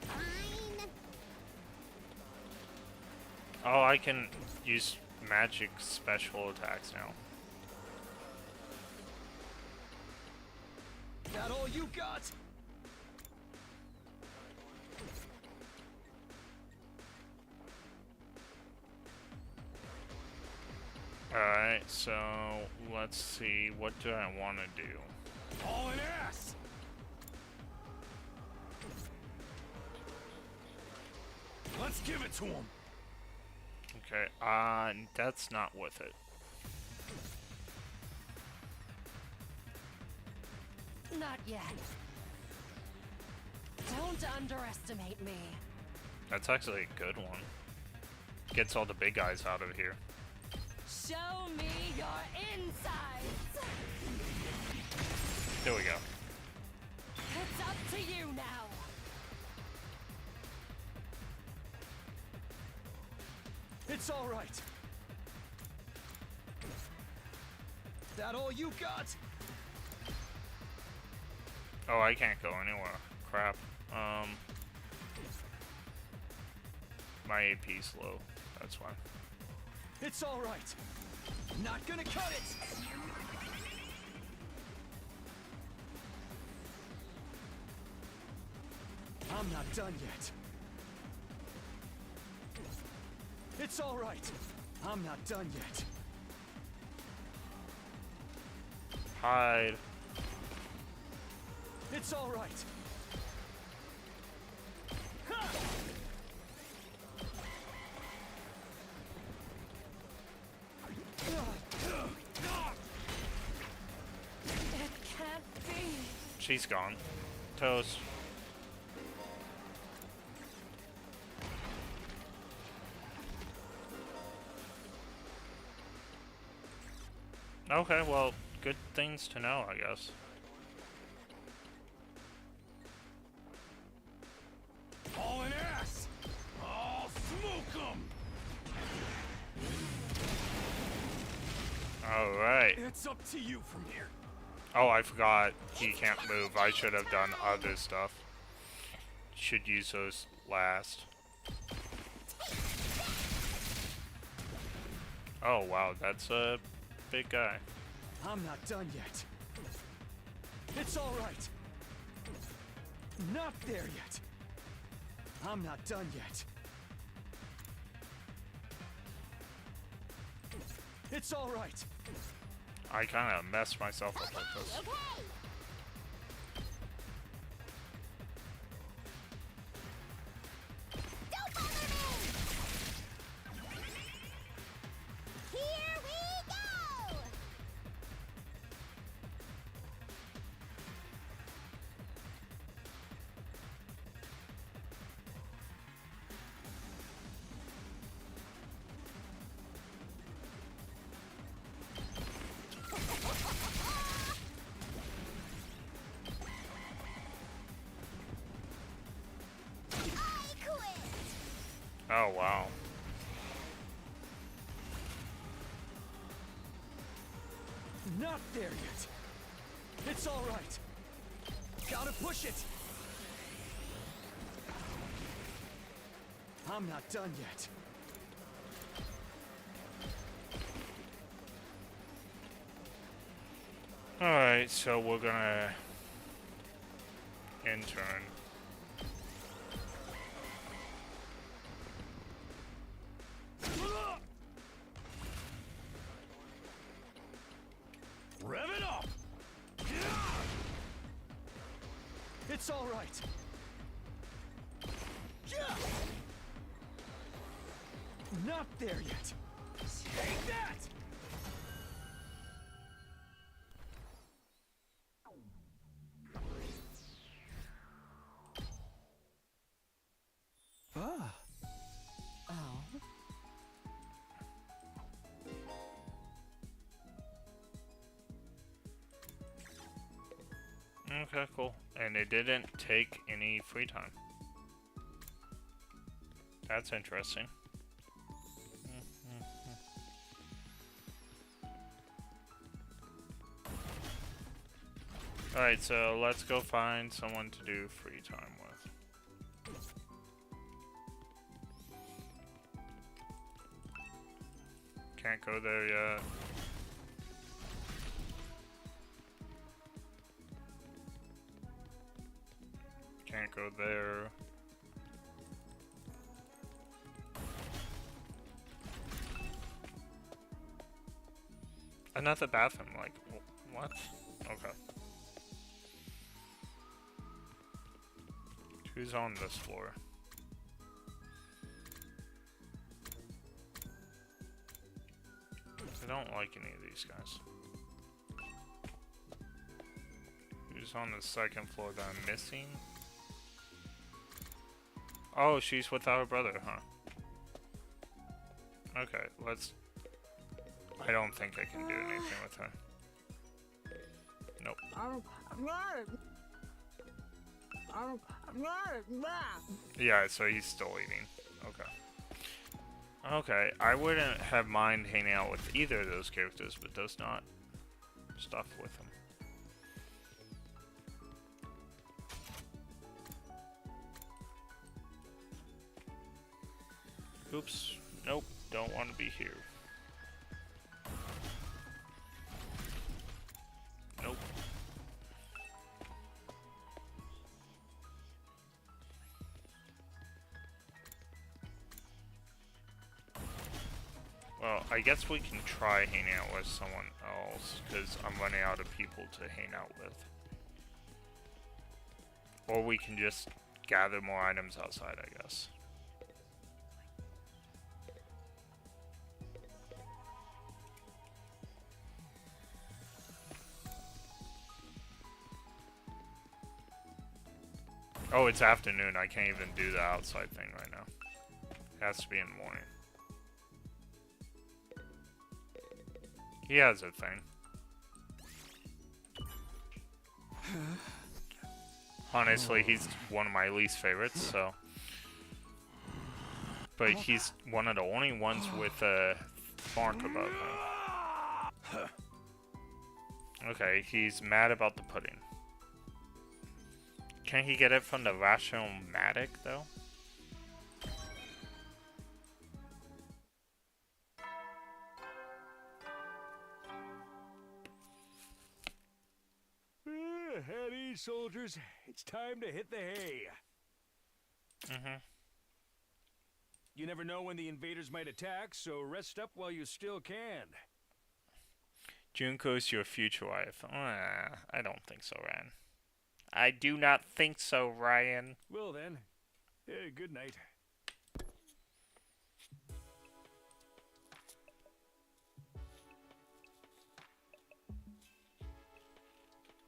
Fine. Oh, I can use magic special attacks now. That all you got? Alright, so let's see. What do I want to do? All in ass! Let's give it to him! Okay, that's not with it. Not yet. Don't underestimate me. That's actually a good one. Gets all the big guys out of here. Show me your insides. There we go. It's up to you now. It's all right. That all you got? Oh, I can't go anywhere. Crap. My AP's low. That's why. It's all right. Not gonna cut it. I'm not done yet. It's all right. I'm not done yet. Hide. It's all right. It can't be. She's gone. Toast. Okay, well, good things to know, I guess. All in ass! I'll smoke 'em! Alright. It's up to you from here. Oh, I forgot. He can't move. I should have done other stuff. Should use those last. Oh, wow. That's a big guy. I'm not done yet. It's all right. Not there yet. I'm not done yet. It's all right. I kind of messed myself up with this. Okay. Don't bother me! Oh, wow. Not there yet. It's all right. Gotta push it. I'm not done yet. Alright, so we're gonna intern. Rev it up! It's all right. Not there yet. Take that! Ah. Oh. Okay, cool. And it didn't take any free time. That's interesting. Alright, so let's go find someone to do free time with. Can't go there yet. Can't go there. Another bathroom, like, what? Okay. Who's on this floor? I don't like any of these guys. Who's on the second floor that I'm missing? Oh, she's with our brother, huh? Okay, let's... I don't think I can do anything with her. Nope. Yeah, so he's still eating. Okay. Okay, I wouldn't have mind hanging out with either of those characters, but does not stuff with them. Oops. Nope. Don't want to be here. Nope. Well, I guess we can try hanging out with someone else, because I'm running out of people to hang out with. Or we can just gather more items outside, I guess. Oh, it's afternoon. I can't even do the outside thing right now. It has to be in the morning. He has a thing. Honestly, he's one of my least favorites, so... But he's one of the only ones with a mark above him. Okay, he's mad about the pudding. Can he get it from the Rational-Matic, though? At ease, soldiers. It's time to hit the hay. Mm-hmm. You never know when the invaders might attack, so rest up while you still can. Junko's your future wife. I don't think so, Ryan. I do not think so, Ryan. Well then, good night.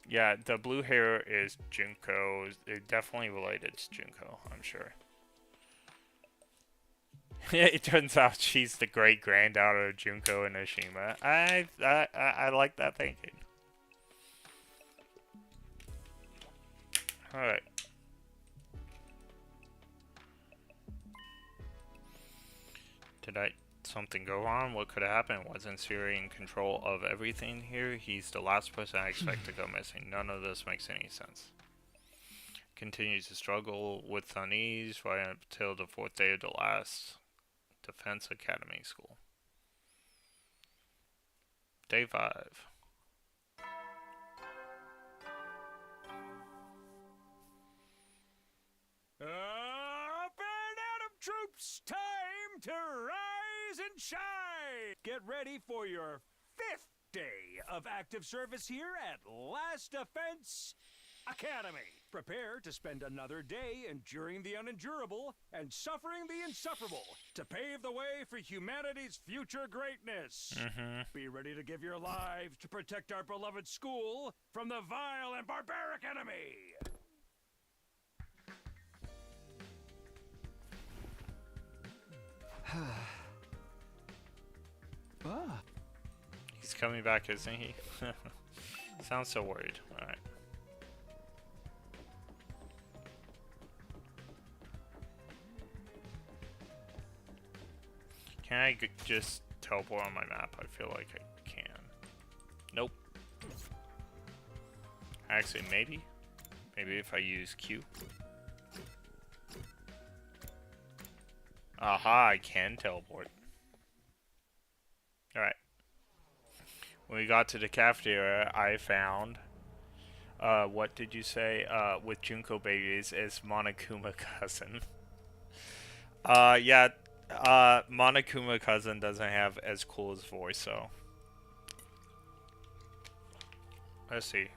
Yeah, the blue hair is Junko. It definitely related to Junko, I'm sure. It turns out she's the great-granddaughter of Junko and Oshima. I like that thinking. Alright. Did something go wrong? What could have happened? Wasn't Siri in control of everything here? He's the last person I expect to go missing. None of this makes any sense. Continues to struggle with unease right up till the 4th day of the last Defense Academy school. Day 5. Up and Adam troops, time to rise and shine! Get ready for your 5th day of active service here at Last Defense Academy. Prepare to spend another day enduring the unendurable and suffering the insufferable to pave the way for humanity's future greatness. Be ready to give your lives to protect our beloved school from the vile and barbaric enemy. He's coming back, isn't he? Sounds so worried. Alright. Can I just teleport on my map? I feel like I can. Nope. Actually, maybe. Maybe if I use Q. Aha, I can teleport. Alright. When we got to the cafeteria, I found... what did you say? With Junko babies is Monokuma cousin. Yeah. Monokuma cousin doesn't have as cool as voice, so... Let's see.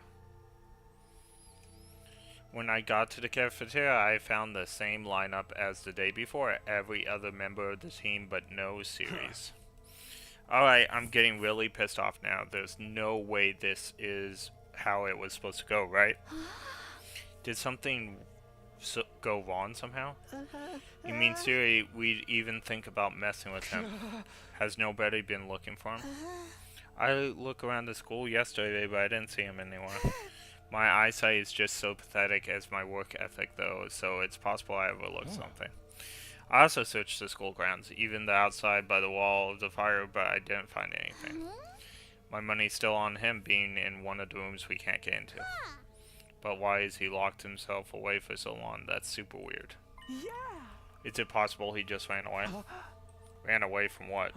When I got to the cafeteria, I found the same lineup as the day before. Every other member of the team, but no series. Alright, I'm getting really pissed off now. There's no way this is how it was supposed to go, right? Did something go wrong somehow? You mean Siri, we'd even think about messing with him? Has nobody been looking for him? I looked around the school yesterday, but I didn't see him anywhere. My eyesight is just so pathetic as my work ethic, though, so it's possible I overlooked something. I also searched the school grounds, even the outside by the wall of the fire, but I didn't find anything. My money's still on him being in one of the rooms we can't get into. But why is he locked himself away for so long? That's super weird. Is it possible he just ran away? Ran away from what?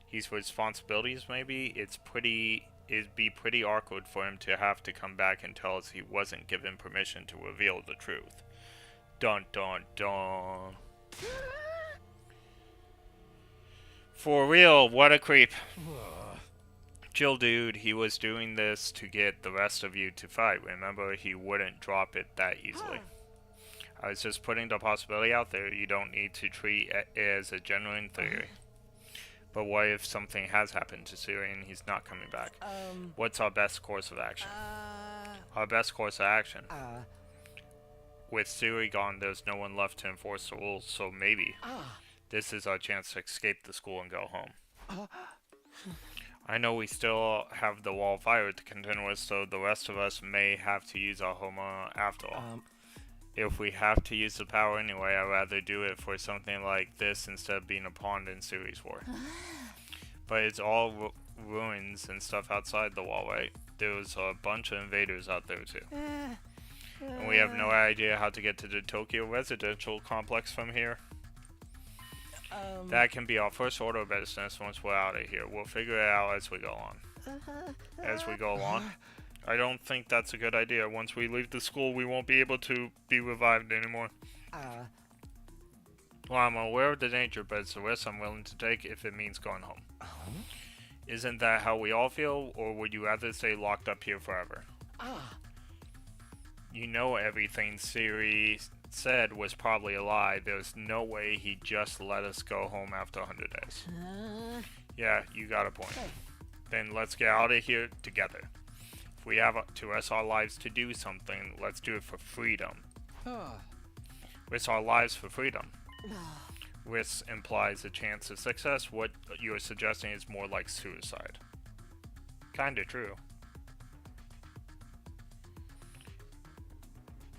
His responsibilities, maybe? It'd be pretty awkward for him to have to come back and tell us he wasn't given permission to reveal the truth. Dun dun dun. For real, what a creep. Chill dude, he was doing this to get the rest of you to fight. Remember, he wouldn't drop it that easily. I was just putting the possibility out there. You don't need to treat it as a genuine theory. But what if something has happened to Siri and he's not coming back? What's our best course of action? Our best course of action? With Siri gone, there's no one left to enforce the rules, so maybe this is our chance to escape the school and go home. I know we still have the wall of fire to contend with, so the rest of us may have to use our homeowner after all. If we have to use the power anyway, I'd rather do it for something like this instead of being a pawn in Siri's war. But it's all ruins and stuff outside the wall, right? There's a bunch of invaders out there too. And we have no idea how to get to the Tokyo residential complex from here. That can be our first order of business once we're out of here. We'll figure it out as we go on. As we go along. I don't think that's a good idea. Once we leave the school, we won't be able to be revived anymore. Well, I'm aware of the danger, but it's a risk I'm willing to take if it means going home. Isn't that how we all feel, or would you rather stay locked up here forever? You know everything Siri said was probably a lie. There's no way he just let us go home after 100 days. Yeah, you got a point. Then let's get out of here together. If we have to risk our lives to do something, let's do it for freedom. Risk our lives for freedom. Risk implies a chance of success. What you're suggesting is more like suicide. Kinda true.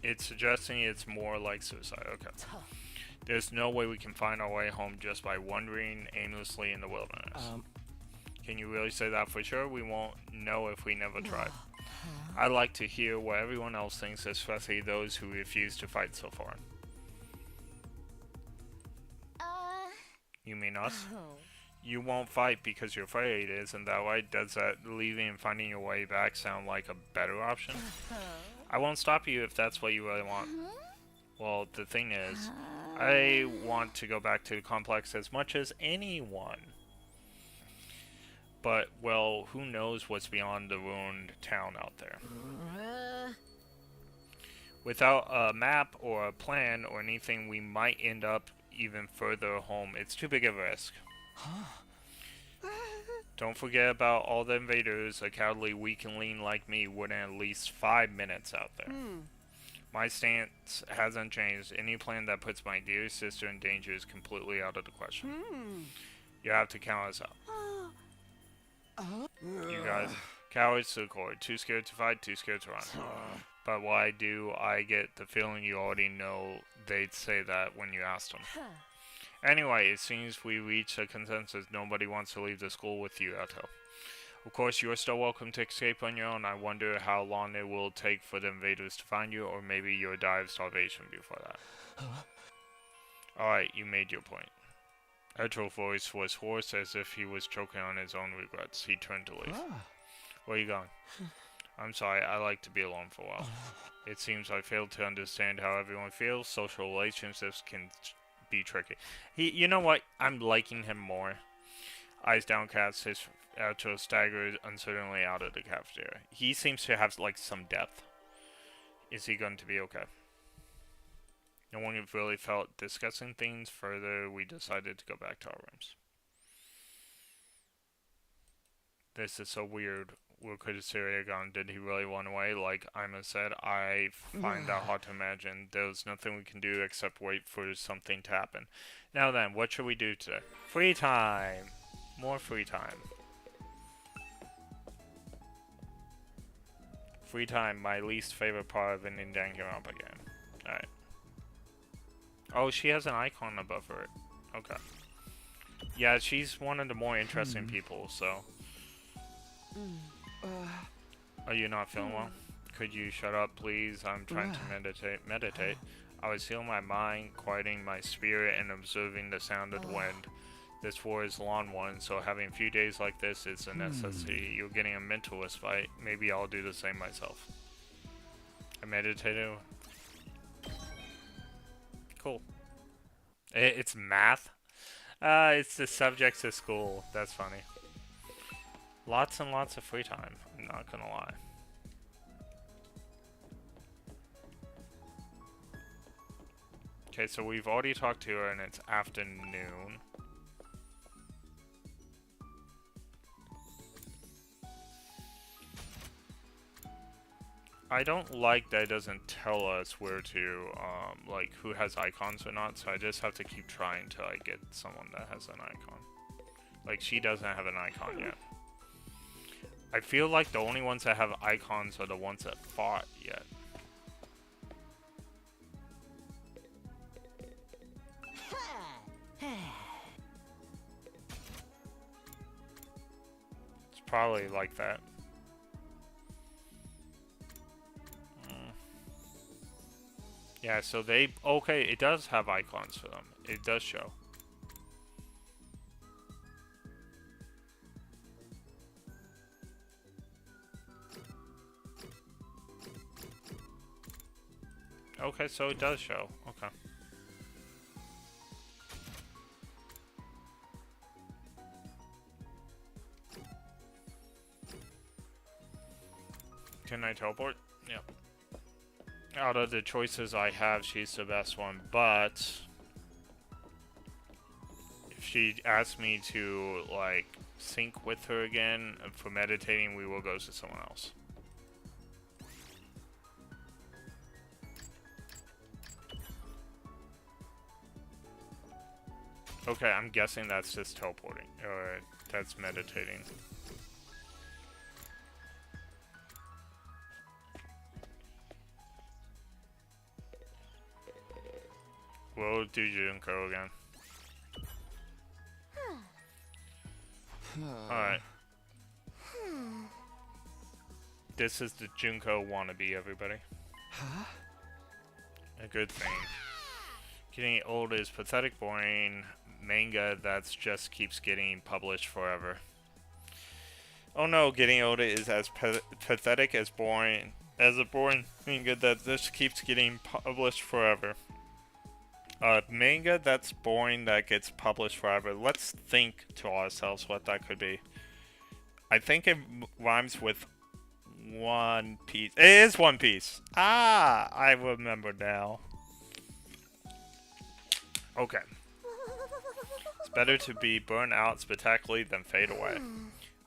It's suggesting it's more like suicide. Okay. There's no way we can find our way home just by wandering aimlessly in the wilderness. Can you really say that for sure? We won't know if we never tried. I'd like to hear what everyone else thinks, especially those who refuse to fight so far. You mean us? You won't fight because you're afraid, isn't that right? Does that leaving and finding your way back sound like a better option? I won't stop you if that's what you really want. Well, the thing is, I want to go back to the complex as much as anyone. But, well, who knows what's beyond the ruined town out there. Without a map or a plan or anything, we might end up even further home. It's too big of a risk. Don't forget about all the invaders. A cowardly, weak and lean like me wouldn't at least 5 minutes out there. My stance hasn't changed. Any plan that puts my dear sister in danger is completely out of the question. You have to count us out. You guys, cowards to the core. Too scared to fight, too scared to run. But what I do, I get the feeling you already know they'd say that when you asked them. Anyway, it seems we reached a consensus. Nobody wants to leave the school with you, Ato. Of course, you're still welcome to escape on your own. I wonder how long it will take for the invaders to find you, or maybe you'll die of starvation before that. Alright, you made your point. Ato's voice was hoarse as if he was choking on his own regrets. He turned to leave. Where are you going? I'm sorry, I like to be alone for a while. It seems I failed to understand how everyone feels. Social relationships can be tricky. You know what? I'm liking him more. Eyes downcast, his Ato staggered uncertainly out of the cafeteria. He seems to have, like, some depth. Is he going to be okay? No one really felt discussing things further. We decided to go back to our rooms. This is so weird. Where could Syria have gone? Did he really run away? Like Ima said, I find that hard to imagine. There's nothing we can do except wait for something to happen. Now then, what should we do today? Free time! More free time. Free time, my least favorite part of an Danganronpa game. Alright. Oh, she has an icon above her. Okay. Yeah, she's one of the more interesting people, so... Are you not feeling well? Could you shut up, please? I'm trying to meditate. I was healing my mind, quieting my spirit, and observing the sound of the wind. This war is a long one, so having a few days like this is a necessity. You're getting a mental respite. Maybe I'll do the same myself. I meditated. Cool. It's math? It's the subjects of school. That's funny. Lots and lots of free time, I'm not gonna lie. Okay, so we've already talked to her and it's afternoon. I don't like that it doesn't tell us where to, like, who has icons or not, so I just have to keep trying till I get someone that has an icon. Like, she doesn't have an icon yet. I feel like the only ones that have icons are the ones that fought yet. It's probably like that. Yeah, so they... Okay, it does have icons for them. It does show. Okay, so it does show. Okay. Can I teleport? Yep. Out of the choices I have, she's the best one, but if she asks me to, like, sync with her again for meditating, we will go to someone else. Okay, I'm guessing that's just teleporting, or that's meditating. We'll do Junko again. Alright. This is the Junko wannabe, everybody. Huh? A good thing. Getting old is pathetic, boring manga that just keeps getting published forever. Oh no, getting old is as pathetic as boring as a boring manga that just keeps getting published forever. Manga that's boring that gets published forever. Let's think to ourselves what that could be. I think it rhymes with One Piece. It is One Piece. Ah, I remember now. Okay. It's better to be burned out spectacularly than fade away.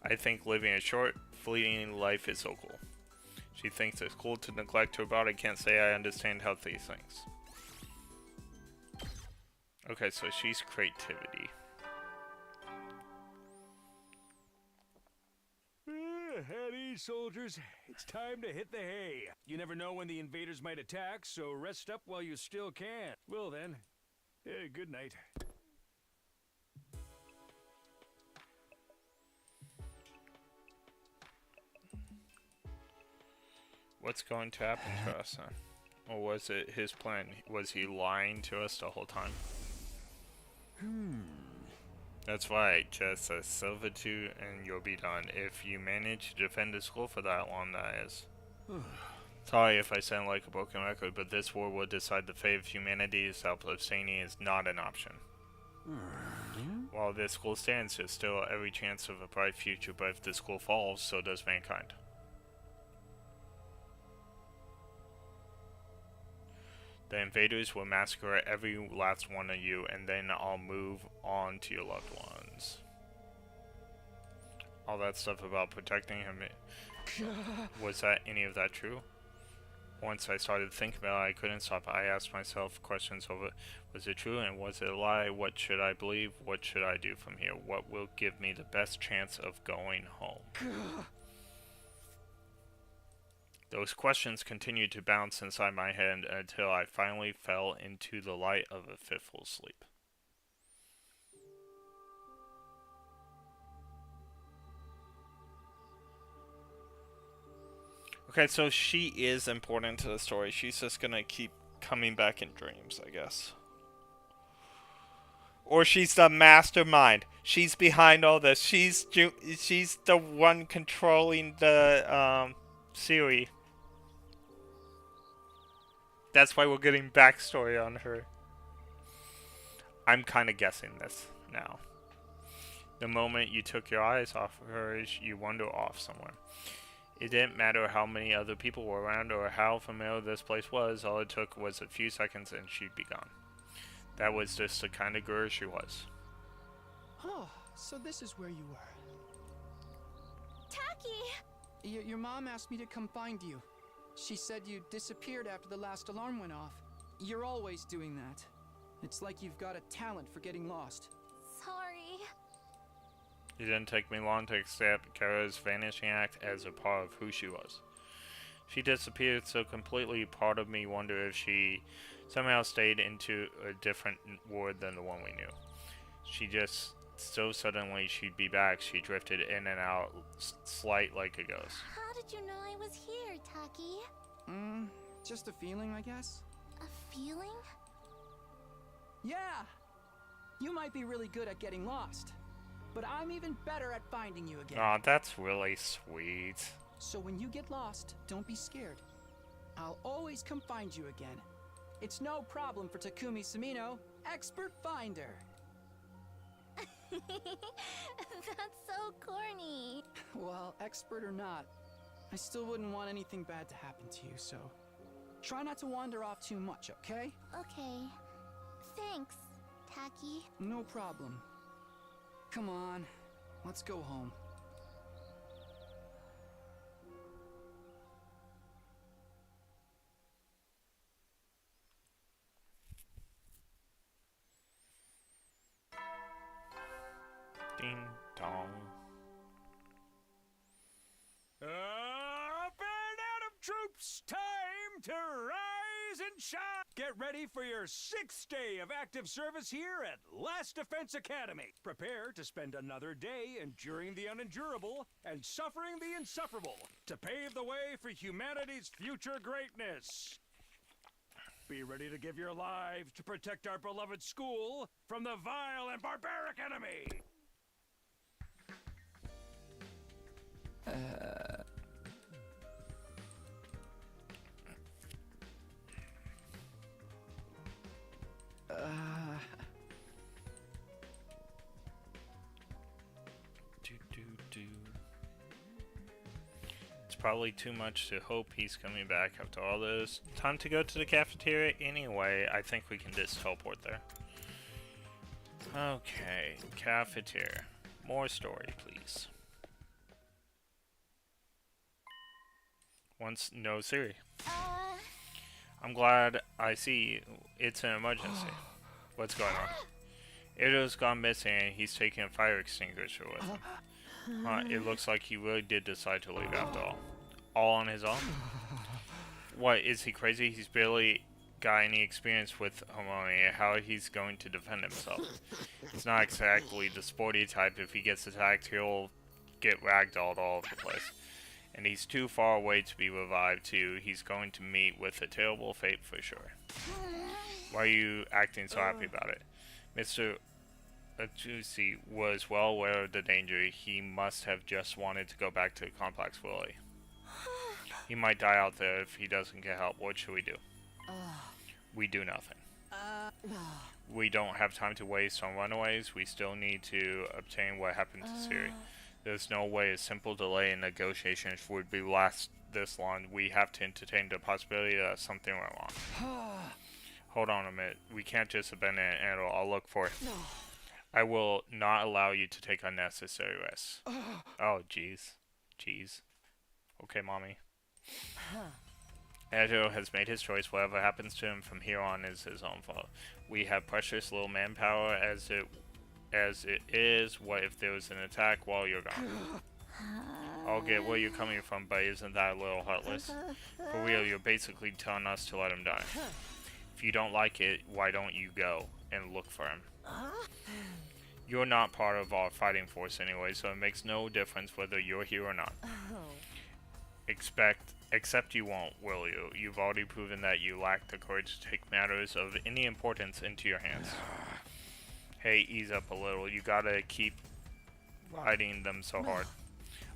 I think living a short, fleeting life is so cool. She thinks it's cool to neglect her body. Can't say I understand healthy things. Okay, so she's creativity. At ease, soldiers. It's time to hit the hay. You never know when the invaders might attack, so rest up while you still can. Well then, good night. What's going to happen to us then? Or was it his plan? Was he lying to us the whole time? That's right, just a servitude and you'll be done. If you manage to defend the school for that long, that is. Sorry if I sound like a broken record, but this war will decide the fate of humanity. Self-abstaining is not an option. While this school stands, there's still every chance of a bright future, but if the school falls, so does mankind. The invaders will massacre every last one of you, and then I'll move on to your loved ones. All that stuff about protecting him, was that any of that true? Once I started thinking about it, I couldn't stop. I asked myself questions over, was it true and was it a lie? What should I believe? What should I do from here? What will give me the best chance of going home? Those questions continued to bounce inside my head until I finally fell into the light of a fitful sleep. Okay, so she is important to the story. She's just gonna keep coming back in dreams, I guess. Or she's the mastermind. She's behind all this. She's the one controlling the series. That's why we're getting backstory on her. I'm kind of guessing this now. The moment you took your eyes off of her, you wander off somewhere. It didn't matter how many other people were around or how familiar this place was. All it took was a few seconds and she'd be gone. That was just the kind of girl she was. Oh, so this is where you were. Taki! Your mom asked me to come find you. She said you disappeared after the last alarm went off. You're always doing that. It's like you've got a talent for getting lost. Sorry. It didn't take me long to accept Kara's vanishing act as a part of who she was. She disappeared so completely, part of me wondered if she somehow stayed into a different world than the one we knew. She just, so suddenly she'd be back, she drifted in and out, slight like a ghost. How did you know I was here, Taki? Just a feeling, I guess. A feeling? Yeah! You might be really good at getting lost, but I'm even better at finding you again. Aw, that's really sweet. So when you get lost, don't be scared. I'll always come find you again. It's no problem for Takumi Sumino, expert finder. That's so corny. Well, expert or not, I still wouldn't want anything bad to happen to you, so try not to wander off too much, okay? Okay. Thanks, Taki. No problem. Come on, let's go home. Ding dong. Band out of troops, time to rise rise and shine. Get ready for your 6th day of active service here at Last Defense Academy. Prepare to spend another day enduring the unendurable and suffering the insufferable to pave the way for humanity's future greatness. Be ready to give your lives to protect our beloved school from the vile and barbaric enemy. It's probably too much to hope he's coming back after all this. Time to go to the cafeteria anyway. I think we can just teleport there. Okay, cafeteria. More story, please. No, Siri. I'm glad I see it's an emergency. What's going on? Ido's gone missing and he's taking a fire extinguisher with him. It looks like he really did decide to leave after all. All on his own? What, is he crazy? He's barely got any experience with Harmonia. How he's going to defend himself? He's not exactly the sporty type. If he gets attacked, he'll get ragdolled all over the place. And he's too far away to be revived too. He's going to meet with a terrible fate for sure. Why are you acting so happy about it? Mr. Ajusi was well aware of the danger. He must have just wanted to go back to the complex, Willie. He might die out there if he doesn't get help. What should we do? We do nothing. We don't have time to waste on runaways. We still need to obtain what happened to Siri. There's no way a simple delay in negotiations would be last this long. We have to entertain the possibility that something went wrong. Hold on a minute. We can't just abandon it at all. I'll look for it. I will not allow you to take unnecessary risks. Oh, jeez. Jeez. Okay, mommy. Edo has made his choice. Whatever happens to him from here on is his own fault. We have precious little manpower as it is. What if there was an attack while you're gone? I'll get where you're coming from, but isn't that a little heartless? For real, you're basically telling us to let him die. If you don't like it, why don't you go and look for him? You're not part of our fighting force anyway, so it makes no difference whether you're here or not. Except you won't, will you? You've already proven that you lack the courage to take matters of any importance into your hands. Hey, ease up a little. You gotta keep riding them so hard.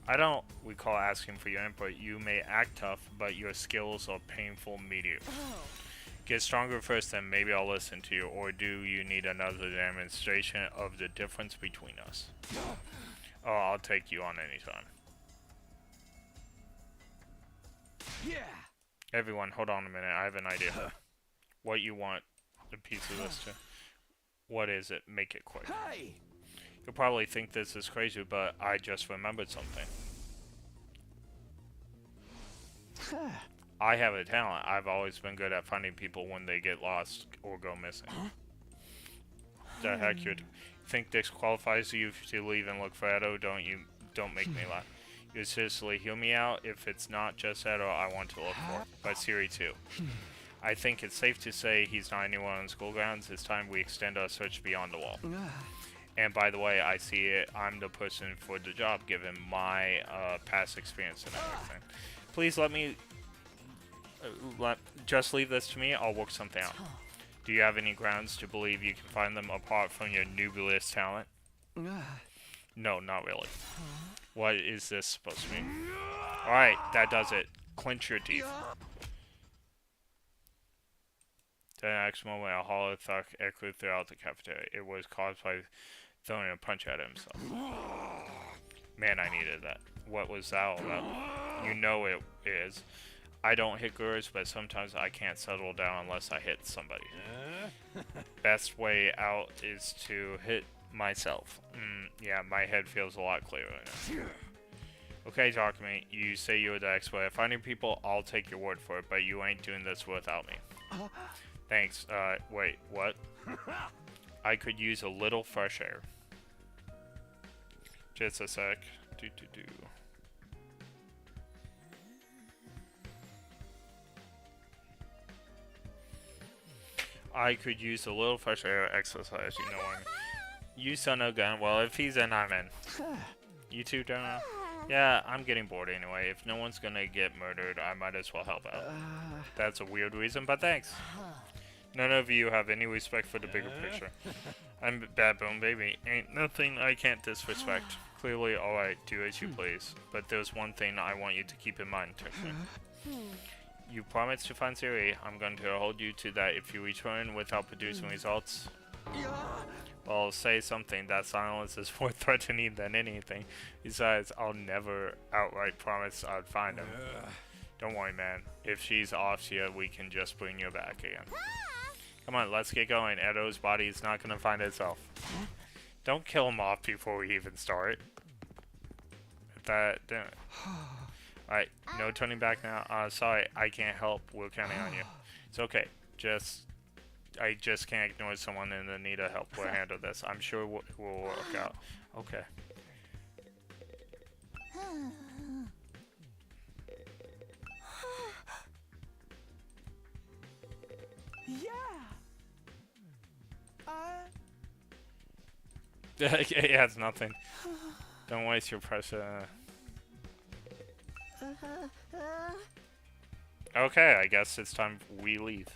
I don't recall asking for your input. You may act tough, but your skills are painful medium. Get stronger first, then maybe I'll listen to you. Or do you need another demonstration of the difference between us? Oh, I'll take you on anytime. Yeah. Everyone, hold on a minute. I have an idea. What you want a piece of this to? What is it? Make it quick. Hey. You'll probably think this is crazy, but I just remembered something. I have a talent. I've always been good at finding people when they get lost or go missing. The heck you think this qualifies you to leave and look for Edo? Don't make me laugh. You seriously heal me out. If it's not just Edo I want to look for, but Siri too. I think it's safe to say he's not anyone on school grounds. It's time we extend our search beyond the wall. And by the way, I see it. I'm the person for the job, given my past experience and everything. Please let me. Just leave this to me. I'll work something out. Do you have any grounds to believe you can find them apart from your nebulous talent? No, not really. What is this supposed to mean? Alright, that does it. Clench your teeth. The next moment, a hollow thud echoed throughout the cafeteria. It was caused by throwing a punch at himself. Man, I needed that. What was that all about? You know it is. I don't hit girls, but sometimes I can't settle down unless I hit somebody. Best way out is to hit myself. Yeah, my head feels a lot clearer now. Okay, talk to me. You say you're the expert at finding people. I'll take your word for it, but you ain't doing this without me. Thanks. Wait, what? I could use a little fresh air. Just a sec. I could use a little fresh air exercise, you know what I mean. You son of a gun. Well, if he's in, I'm in. You two don't know? Yeah, I'm getting bored anyway. If no one's gonna get murdered, I might as well help out. That's a weird reason, but thanks. None of you have any respect for the bigger picture. I'm Baboon Baby. Ain't nothing I can't disrespect. Clearly, alright, do as you please. But there's one thing I want you to keep in mind, Texan. You promised to find Siri. I'm going to hold you to that if you return without producing results. Well, say something. That silence is more threatening than anything. Besides, I'll never outright promise I'd find him. Don't worry, man. If she's off here, we can just bring you back again. Come on, let's get going. Edo's body is not going to find itself. Don't kill him off before we even start. Alright, no turning back now. Sorry, I can't help. We're counting on you. It's okay. I just can't ignore someone in the need of help. We'll handle this. I'm sure we'll work out. Okay. Yeah, it's nothing. Don't waste your pressure. Okay, I guess it's time we leave.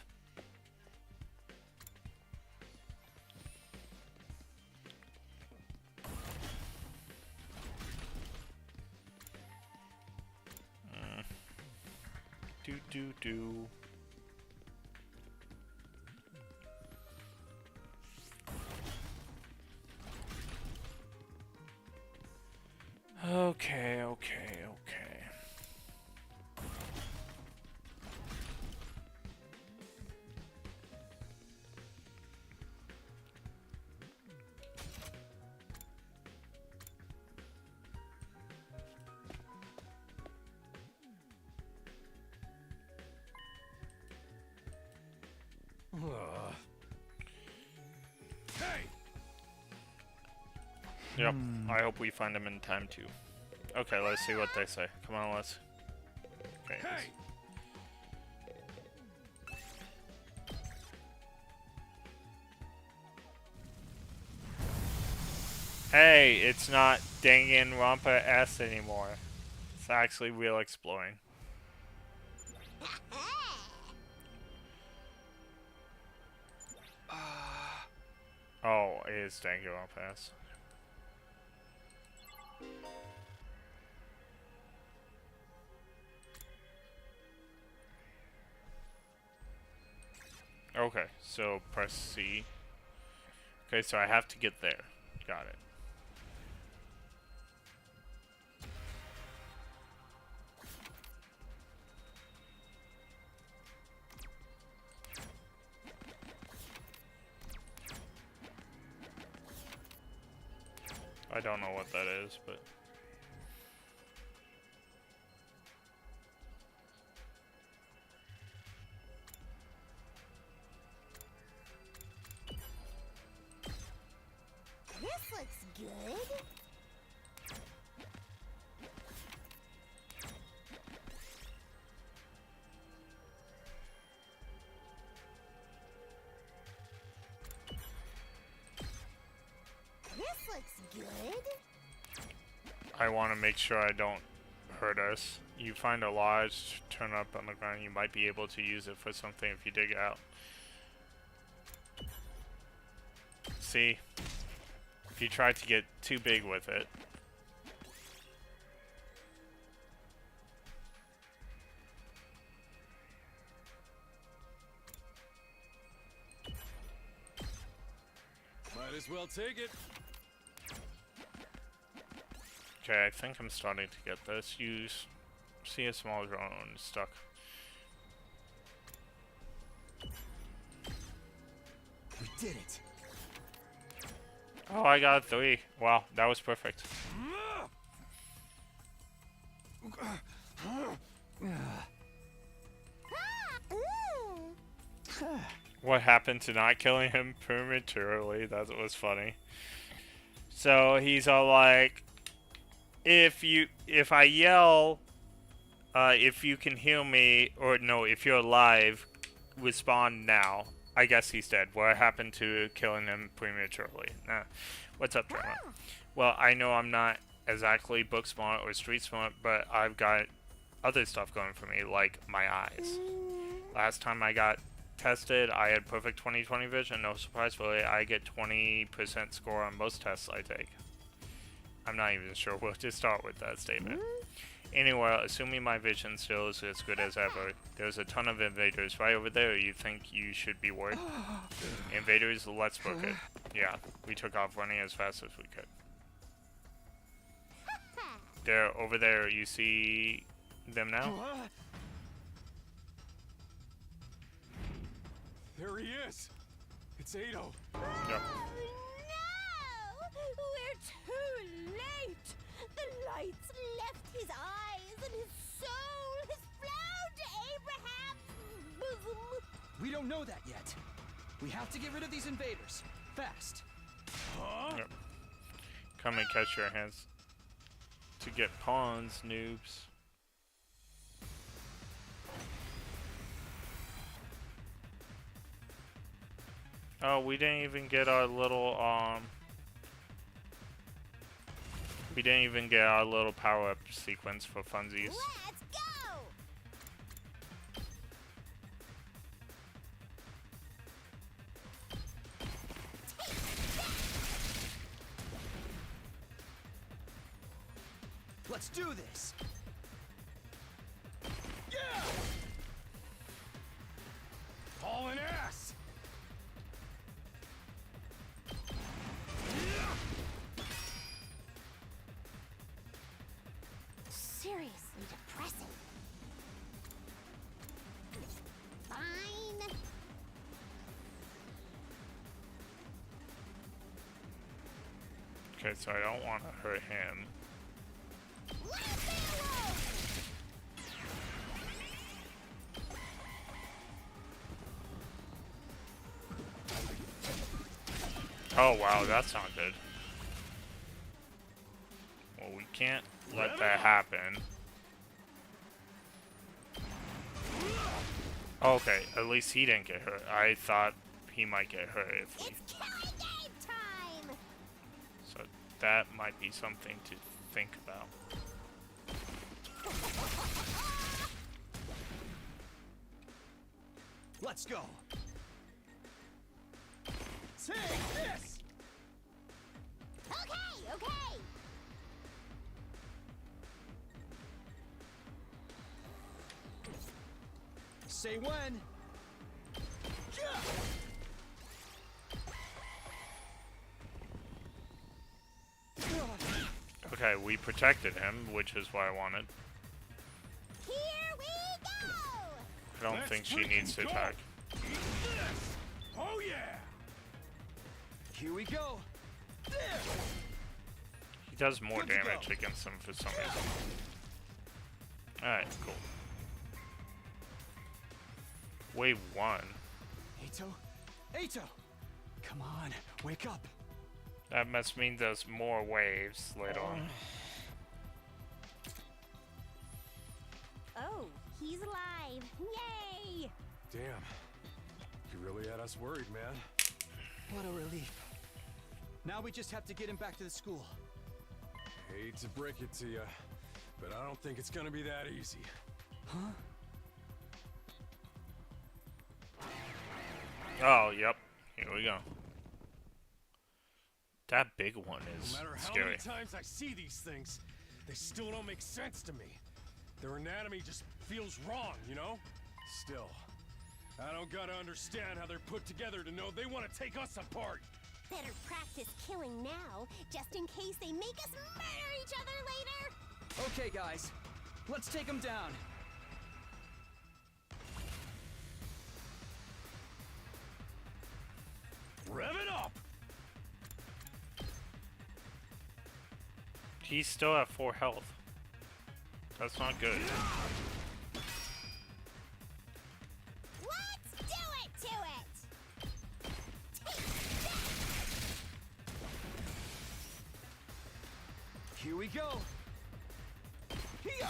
Do. Okay. Yep, I hope we find him in time too. Okay, let's see what they say. Come on, let's. Okay. Hey, it's not Danganronpa S anymore. It's actually real exploring. Oh, it is Danganronpa S. Okay, so press C. Okay, so I have to get there. Got it. I don't know what that is, but... This looks good. This looks good. I want to make sure I don't hurt us. You find a lodge, turn up on the ground, you might be able to use it for something if you dig it out. See? If you try to get too big with it. Might as well take it. Okay, I think I'm starting to get this. Use... See a small drone stuck. We did it. Oh, I got 3. Wow, that was perfect. What happened to not killing him prematurely? That was funny. So he's all like, if I yell, if you can hear me, or no, if you're alive, respond now. I guess he's dead. What happened to killing him prematurely? Nah. What's up, Drama? Well, I know I'm not exactly book smart or street smart, but I've got other stuff going for me, like my eyes. Last time I got tested, I had perfect 20/20 vision. No surprise, really. I get 20% score on most tests I take. I'm not even sure where to start with that statement. Anyway, assuming my vision still is as good as ever, there's a ton of invaders right over there. You think you should be worried? Invaders, let's book it. Yeah, we took off running as fast as we could. They're over there. You see them now? There he is. It's Ado. Yep. No! We're too late! The lights left his eyes and his soul has flown to Abraham's bosom. We don't know that yet. We have to get rid of these invaders. Fast. Yep. Come and catch your hands. To get pawns, noobs. Oh, we didn't even get our little, we didn't even get our little power-up sequence for funsies. Let's go! Let's do this. Yeah! Hauling ass! Seriously depressing. Fine. Okay, so I don't want to hurt him. Oh wow, that's not good. Well, we can't let that happen. Okay, at least he didn't get hurt. I thought he might get hurt if we... It's killing game time! So that might be something to think about. Let's go. Take this! Okay, okay! Say when. Okay, we protected him, which is what I wanted. Here we go! I don't Let's think she freaking needs to go. attack. Eat this! Oh yeah! Here we go. He does more Good to damage go. against them for some reason. Alright, cool. Wave 1. Ato? Ato! Come on, wake up. That must mean there's more waves later on. Oh, he's alive! Yay! Damn. You really had us worried, man. What a relief. Now we just have to get him back to the school. Hate to break it to you, but I don't think it's gonna be that easy. Huh? Oh, yep. Here we go. That big one is No matter how scary. many times I see these things, they still don't make sense to me. Their anatomy just feels wrong, you know? Still, I don't gotta understand how they're put together to know they want to take us apart. Better practice killing now, just in case they make us murder each other later! Okay, guys. Let's take him down. Rev it up! He's still at 4 health. That's not good. Let's do it to it! Here we go. Here.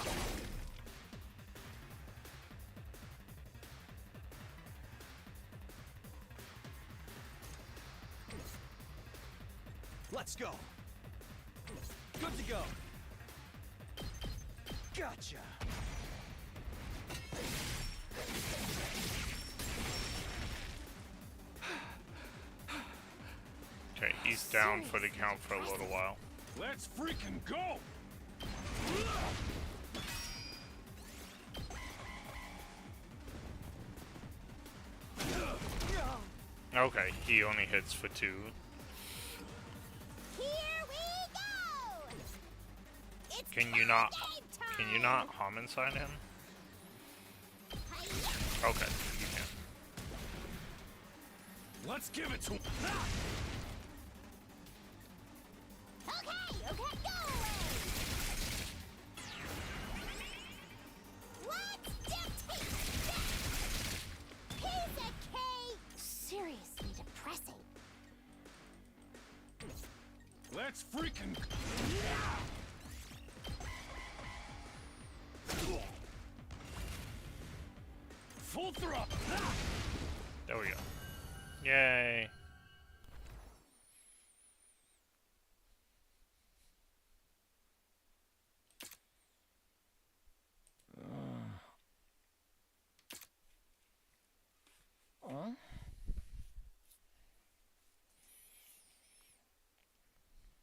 Let's go. Good to go. Gotcha. Okay, he's down for the count for a little while. Let's freaking go! Okay, he only hits for 2. Here we go! It's Can you not? game time! Can you not homicide him? Hi-ya! Okay, you can. Let's give it to him! Okay, go away! Let's just take that! Piece of cake! Seriously depressing. Let's freaking... Full throttle! There we go. Yay.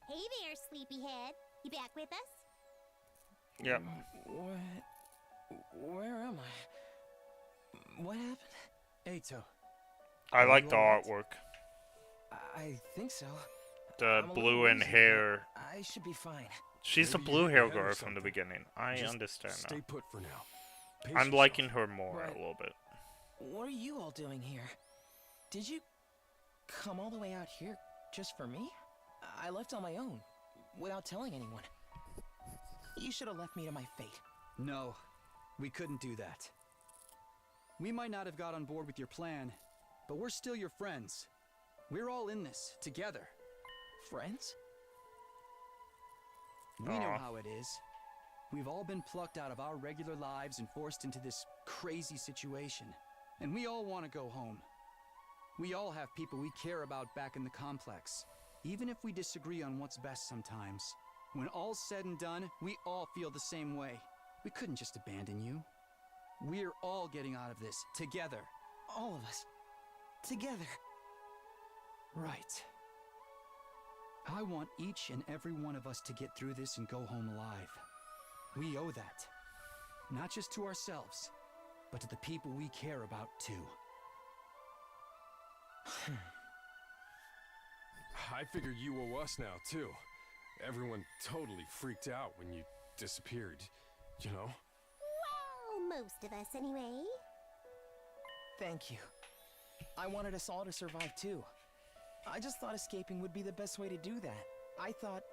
Hey there, sleepyhead. You back with us? Yep. Where am I? What happened? Eito, I like the alright? artwork. I think so. The I'm a little blue and woozy, hair. but I should be fine. She's the Maybe you blue hit hair your head or girl from the something. beginning. I Just understand Stay now. put for now. Pace I'm yourself. liking her more Right. a little bit. What are you all doing here? Did you come all the way out here just for me? I left on my own, without telling anyone. You should have left me to my fate. no, we couldn't do that. We might not have got on board with your plan, but we're still your friends. We're all in this, together. Friends? We know Aw. how it is. We've all been plucked out of our regular lives and forced into this crazy situation. And we all want to go home. We all have people we care about back in the complex. Even if we disagree on what's best sometimes. When all's said and done, we all feel the same way. We couldn't just abandon you. We're all getting out of this, together. All of us. Together. Right. I want each and every one of us to get through this and go home alive. We owe that. Not just to ourselves, but to the people we care about too. I figure you owe us now, too. Everyone totally freaked out when you disappeared, you know? Well, most of us anyway. Thank you. I wanted us all to survive too. I just thought escaping would be the best way to do that. I thought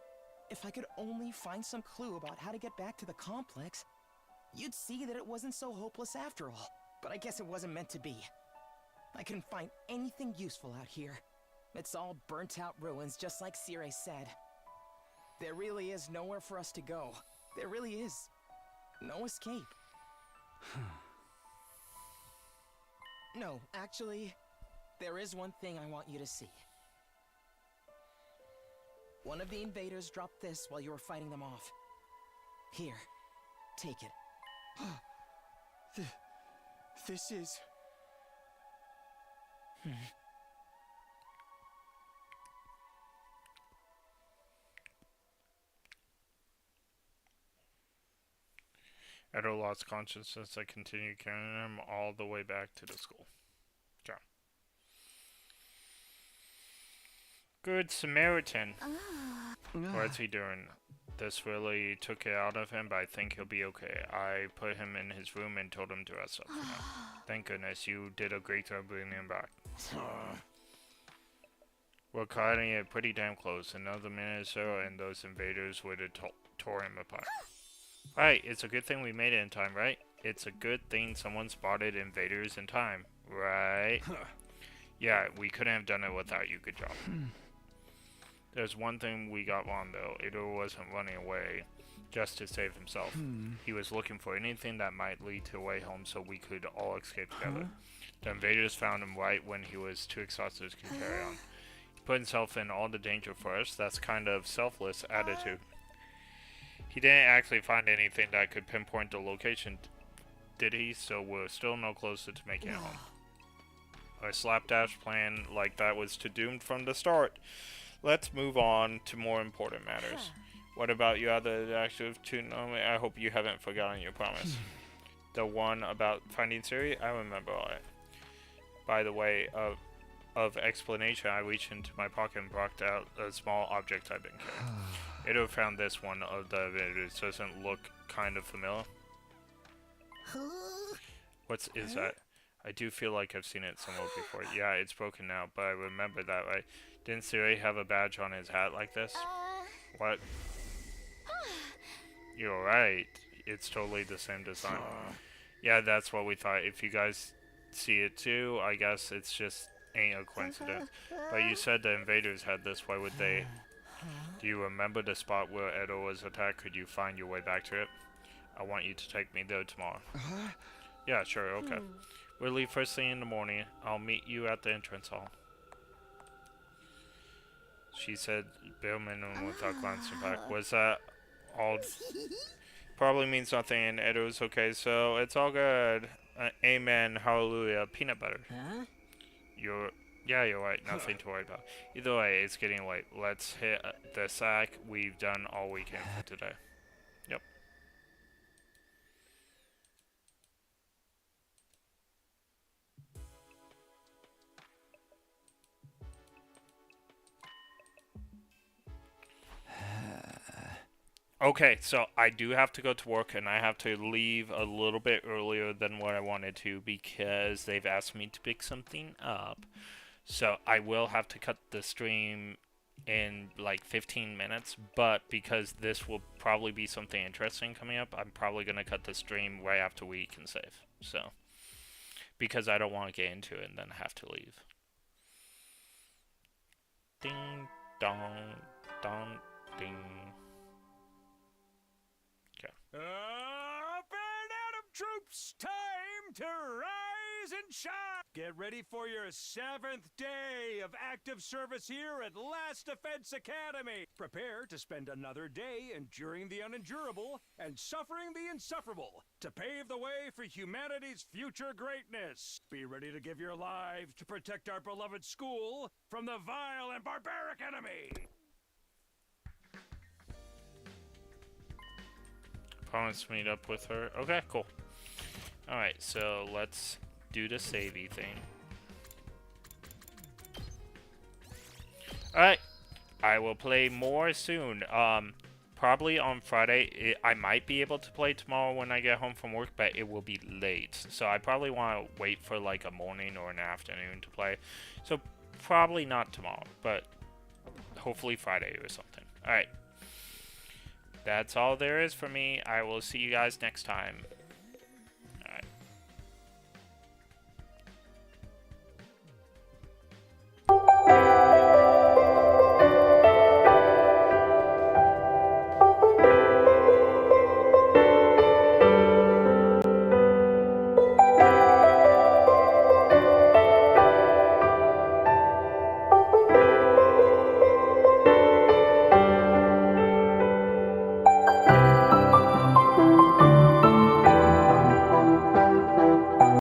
if I could only find some clue about how to get back to the complex, you'd see that it wasn't so hopeless after all. But I guess it wasn't meant to be. I couldn't find anything useful out here. It's all burnt out ruins, just like Sire said. There really is nowhere for us to go. There really is no escape. No, actually, there is one thing I want you to see. One of the invaders dropped this while you were fighting them off. Here, take it. This is... Edo lost consciousness. I continued carrying him all the way back to the school. Okay. Good Samaritan. What's he doing? This really took it out of him, but I think he'll be okay. I put him in his room and told him to rest up for now. Thank goodness, you did a great job bringing him back. We're cutting it pretty damn close. Another minute or so, and those invaders would have tore him apart. Right, it's a good thing we made it in time, right? It's a good thing someone spotted invaders in time, right? Yeah, we couldn't have done it without you. Good job. There's one thing we got wrong, though. Ito wasn't running away just to save himself. He was looking for anything that might lead to a way home so we could all escape together. The invaders found him right when he was too exhausted to carry on. put himself in all the danger for us. That's kind of selfless attitude. He didn't actually find anything that could pinpoint the location, did he? So we're still no closer to making it home. Our slapdash plan like that was doomed from the start. Let's move on to more important matters. What about you other detective too? No, I hope you haven't forgotten your promise. The one about finding Siri? I remember all right. By the way, of explanation, I reached into my pocket and brought out a small object I've been carrying. Edo found this one of the invaders. Doesn't look kind of familiar. What is that? I do feel like I've seen it somewhere before. Yeah, it's broken now, but I remember that, right? Didn't Siri have a badge on his hat like this? What? You're right. It's totally the same design. Yeah, that's what we thought. If you guys see it too, I guess it's just ain't a coincidence. But you said the invaders had this. Why would they? Do you remember the spot where Edo was attacked? Could you find your way back to it? I want you to take me there tomorrow. Yeah, sure, okay. We'll leave first thing in the morning. I'll meet you at the entrance hall. She said bare minimum without glancing back. Was that all? Probably means nothing and Edo's okay, so it's all good. Amen, hallelujah, peanut butter. Yeah, you're right, nothing to worry about. Either way, it's getting late. Let's hit the sack. We've done all we can for today. Yep. Okay, so I do have to go to work and I have to leave a little bit earlier than what I wanted to because they've asked me to pick something up. So I will have to cut the stream in like 15 minutes, but because this will probably be something interesting coming up, I'm probably going to cut the stream right after we can save. So, because I don't want to get into it and then have to leave. Ding, dong, dong, ding. Up and Atom troops, time to rise and shine! Get ready for your 7th day of active service here at Last Defense Academy. Prepare to spend another day enduring the unendurable and suffering the insufferable to pave the way for humanity's future greatness. Be ready to give your lives to protect our beloved school from the vile and barbaric enemy. Promise to meet up with her. Okay, cool. Alright, so let's do the savey thing. Alright, I will play more soon. Probably on Friday. I might be able to play tomorrow when I get home from work, but it will be late. So I probably want to wait for like a morning or an afternoon to play. So probably not tomorrow, but hopefully Friday or something. Alright. That's all there is for me. I will see you guys next time.